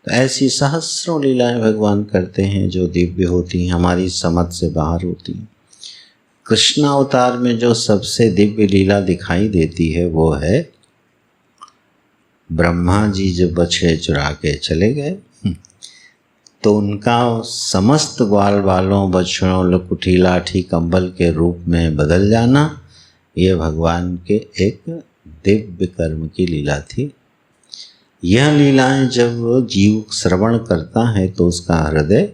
तो ऐसी सहस्रों लीलाएं भगवान करते हैं जो दिव्य होती हैं, हमारी समझ से बाहर होती हैं। कृष्णावतार में जो सबसे दिव्य लीला दिखाई देती है वो है ब्रह्मा जी जब बछड़े चुरा के चले गए तो उनका समस्त ग्वाल बालों, बछड़ों, लकुठी, लाठी, कंबल के रूप में बदल जाना, यह भगवान के एक दिव्य कर्म की लीला थी। यह लीलाएं जब जीव श्रवण करता है तो उसका हृदय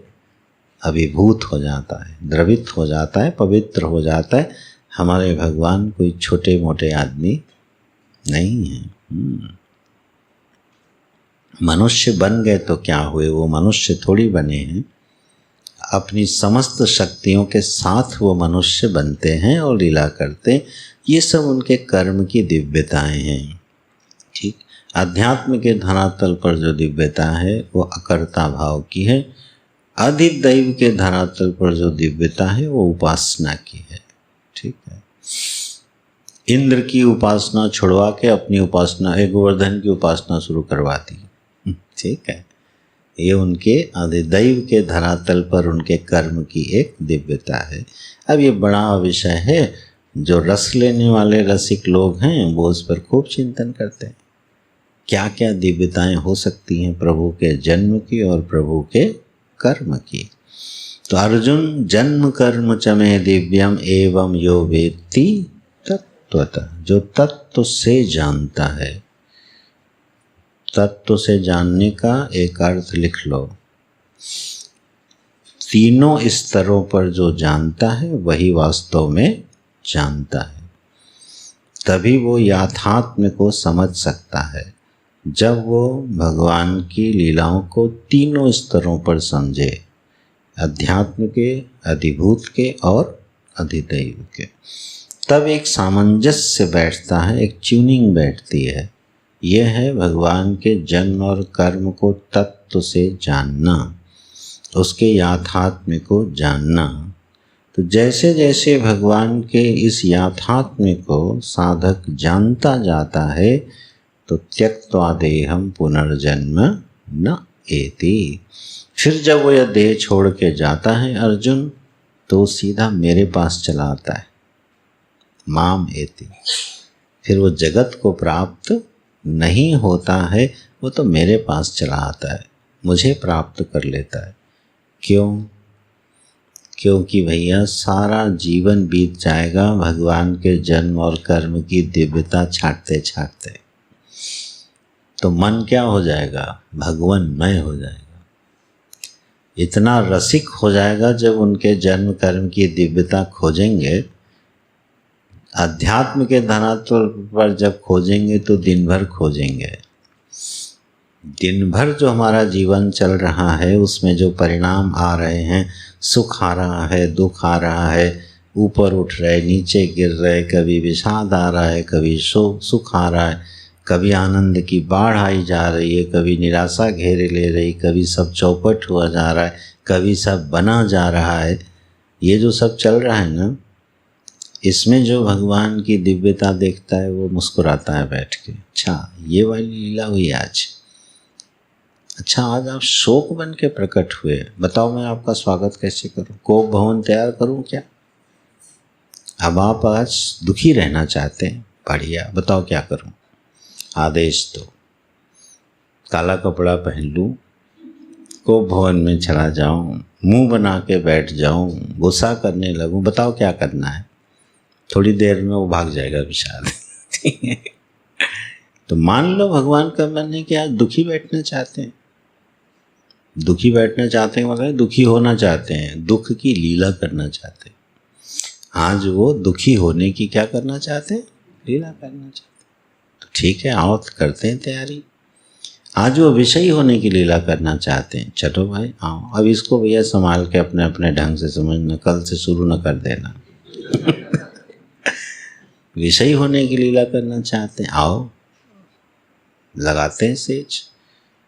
अभिभूत हो जाता है, द्रवित हो जाता है, पवित्र हो जाता है। हमारे भगवान कोई छोटे मोटे आदमी नहीं है। मनुष्य बन गए तो क्या हुए, वो मनुष्य थोड़ी बने हैं। अपनी समस्त शक्तियों के साथ वो मनुष्य बनते हैं और लीला करते हैं। ये सब उनके कर्म की दिव्यताएं हैं। ठीक, अध्यात्म के धरातल पर जो दिव्यता है वो अकर्ता भाव की है। अधिदैव के धरातल पर जो दिव्यता है वो उपासना की है। ठीक है, इंद्र की उपासना छुड़वा के अपनी उपासना, गोवर्धन की उपासना शुरू करवा दी। ठीक है, ये उनके अधिदैव के धरातल पर उनके कर्म की एक दिव्यता है। अब ये बड़ा विषय है, जो रस लेने वाले रसिक लोग हैं वो उस पर खूब चिंतन करते हैं। क्या क्या दिव्यताएं हो सकती हैं प्रभु के जन्म की और प्रभु के कर्म की। तो अर्जुन, जन्म कर्म च मे दिव्यम एवं यो वेत्ति तत्वतः, जो तत्व से जानता है। तत्व से जानने का एक अर्थ लिख लो, तीनों स्तरों पर जो जानता है वही वास्तव में जानता है। तभी वो याथात्म्य को समझ सकता है, जब वो भगवान की लीलाओं को तीनों स्तरों पर समझे, अध्यात्म के, अधिभूत के और अधिदैव के। तब एक सामंजस्य बैठता है, एक ट्यूनिंग बैठती है। यह है भगवान के जन्म और कर्म को तत्व से जानना, उसके याथात्म्य को जानना। तो जैसे जैसे भगवान के इस याथात्म्य को साधक जानता जाता है तो त्यक्त्वा देहं पुनर्जन्म न एति। फिर जब वो यह देह छोड़ के जाता है अर्जुन, तो सीधा मेरे पास चला आता है, माम एति। फिर वो जगत को प्राप्त नहीं होता है, वो तो मेरे पास चला आता है, मुझे प्राप्त कर लेता है। क्यों? क्योंकि भैया सारा जीवन बीत जाएगा भगवान के जन्म और कर्म की दिव्यता छाटते छाटते, तो मन क्या हो जाएगा? भगवानमय हो जाएगा। इतना रसिक हो जाएगा जब उनके जन्म कर्म की दिव्यता खोजेंगे। अध्यात्म के धरातल पर जब खोजेंगे तो दिन भर खोजेंगे, दिन भर जो हमारा जीवन चल रहा है उसमें जो परिणाम आ रहे हैं, सुख आ रहा है, दुख आ रहा है, ऊपर उठ रहे, नीचे गिर रहे, कभी विषाद आ रहा है, कभी सुख आ रहा है, कभी आनंद की बाढ़ आई जा रही है, कभी निराशा घेरे ले रही, कभी सब चौपट हुआ जा रहा है, कभी सब बना जा रहा है। ये जो सब चल रहा है ना, इसमें जो भगवान की दिव्यता देखता है वो मुस्कुराता है बैठ के। अच्छा, ये वाली लीला हुई आज। अच्छा, आज आप शोक बन के प्रकट हुए, बताओ मैं आपका स्वागत कैसे करूं? कोप भवन तैयार करूं क्या? अब आप आज दुखी रहना चाहते हैं, बढ़िया, बताओ क्या करूं? आदेश दो, काला कपड़ा पहन लूं, कोप भवन में चला जाऊं, मुंह बना के बैठ जाऊं, गुस्सा करने लगूं, बताओ क्या करना है? थोड़ी देर में वो भाग जाएगा विशाल। तो मान लो भगवान का मन है कि आज दुखी बैठना चाहते हैं। दुखी बैठना चाहते हैं मतलब दुखी होना चाहते हैं, दुख की लीला करना चाहते हैं। आज वो दुखी होने की क्या करना चाहते हैं? लीला करना चाहते हैं। तो ठीक है, आओ करते हैं तैयारी। आज वो विषयी होने की लीला करना चाहते हैं, चलो भाई आओ। अब इसको भैया संभाल के अपने अपने ढंग से समझना, कल से शुरू न कर देना। विषयी होने की लीला करना चाहते हैं, आओ लगाते हैं सेज,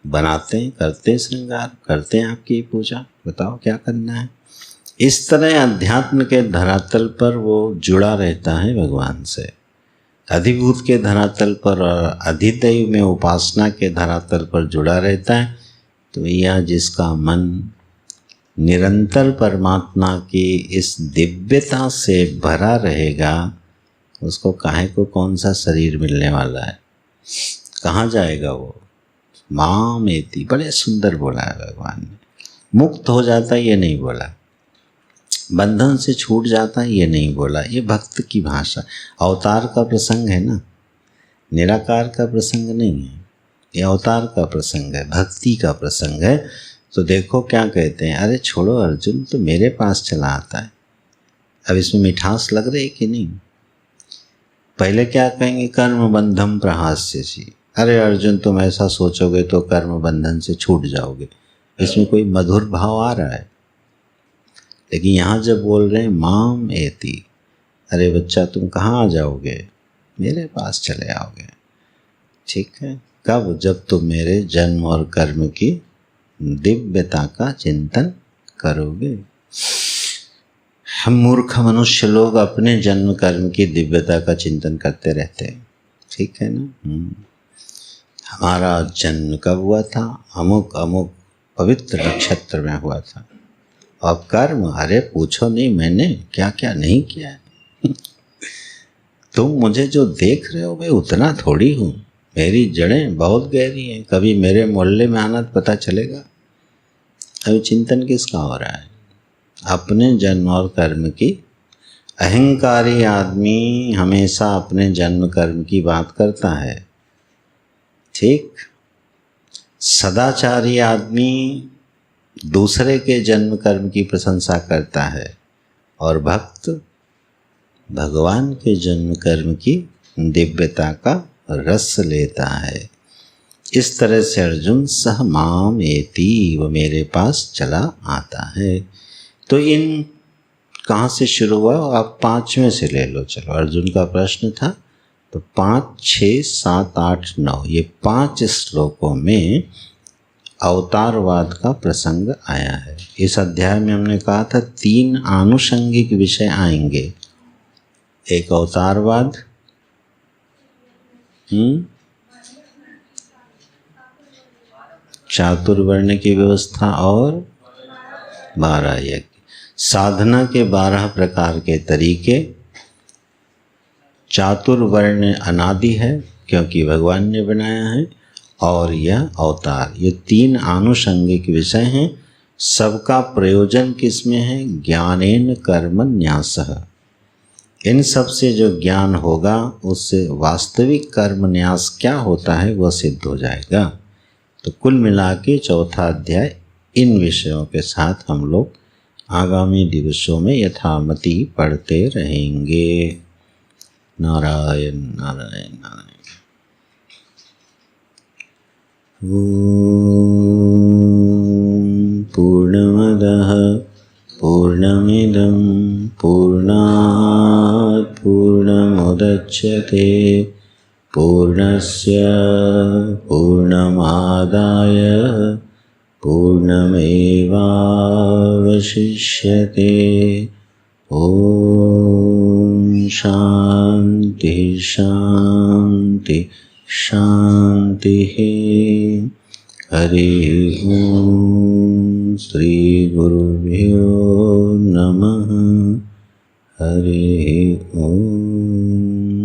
बनाते हैं, करते हैं श्रृंगार, करते हैं आपकी पूजा, बताओ क्या करना है। इस तरह अध्यात्म के धरातल पर वो जुड़ा रहता है भगवान से, अधिभूत के धरातल पर और अधिदैव में उपासना के धरातल पर जुड़ा रहता है। तो यह जिसका मन निरंतर परमात्मा की इस दिव्यता से भरा रहेगा, उसको काहे को कौन सा शरीर मिलने वाला है, कहाँ जाएगा वो? मामेति, बड़े सुंदर बोला है भगवान ने। मुक्त हो जाता ये नहीं बोला, बंधन से छूट जाता ये नहीं बोला, ये भक्त की भाषा। अवतार का प्रसंग है ना, निराकार का प्रसंग नहीं है, ये अवतार का प्रसंग है, भक्ति का प्रसंग है। तो देखो क्या कहते हैं, अरे छोड़ो अर्जुन, तो मेरे पास चला आता है। अब इसमें मिठास लग रही कि नहीं? पहले क्या कहेंगे, कर्म बंधम प्रहास्यसि। अरे अर्जुन, तुम ऐसा सोचोगे तो कर्म बंधन से छूट जाओगे। इसमें कोई मधुर भाव आ रहा है। लेकिन यहाँ जब बोल रहे हैं माम एति, अरे बच्चा तुम कहाँ आ जाओगे? मेरे पास चले आओगे। ठीक है, कब? जब तुम मेरे जन्म और कर्म की दिव्यता का चिंतन करोगे। हम मूर्ख मनुष्य लोग अपने जन्म कर्म की दिव्यता का चिंतन करते रहते हैं, ठीक है ना। हमारा जन्म कब हुआ था? अमुक अमुक पवित्र नक्षत्र में हुआ था। अब कर्म, अरे पूछो नहीं मैंने क्या क्या नहीं किया है। तुम मुझे जो देख रहे हो मैं उतना थोड़ी हूँ, मेरी जड़ें बहुत गहरी हैं। कभी मेरे मोहल्ले में आना तो पता चलेगा। अभी चिंतन किसका हो रहा है? अपने जन्म और कर्म की। अहंकारी आदमी हमेशा अपने जन्म कर्म की बात करता है, ठीक। सदाचारी आदमी दूसरे के जन्म कर्म की प्रशंसा करता है, और भक्त भगवान के जन्म कर्म की दिव्यता का रस लेता है। इस तरह से अर्जुन सह माम एति, वो मेरे पास चला आता है। तो इन कहाँ से शुरू हुआ? आप 5वें से ले लो। चलो, अर्जुन का प्रश्न था, तो 5, 6, 7, 8, 9 ये 5 श्लोकों में अवतारवाद का प्रसंग आया है। इस अध्याय में हमने कहा था 3 आनुषंगिक विषय आएंगे। एक अवतारवाद, चातुर्वर्ण की व्यवस्था और 12 यज्ञ, साधना के 12 प्रकार के तरीके। चातुर्वर्ण अनादि है क्योंकि भगवान ने बनाया है, और यह अवतार, ये 3 आनुषंगिक विषय हैं। सबका प्रयोजन किसमें है? ज्ञानेन कर्म न्यासः। इन सब से जो ज्ञान होगा उससे वास्तविक कर्म न्यास क्या होता है वह सिद्ध हो जाएगा। तो कुल मिला के 4था अध्याय इन विषयों के साथ हम लोग आगामी दिवसों में यथामति पढ़ते रहेंगे। नारायण नारायण नारायण। पूर्णमदः पूर्णमिदं पूर्णात् पूर्णमुदच्यते पूर्णस्य पूर्णमादाय पूर्णमेवावशिष्यते। ॐ शान्ति शान्ति शान्तिः। हरि ओम। श्री गुरुभ्यो नमः। हरि ओम।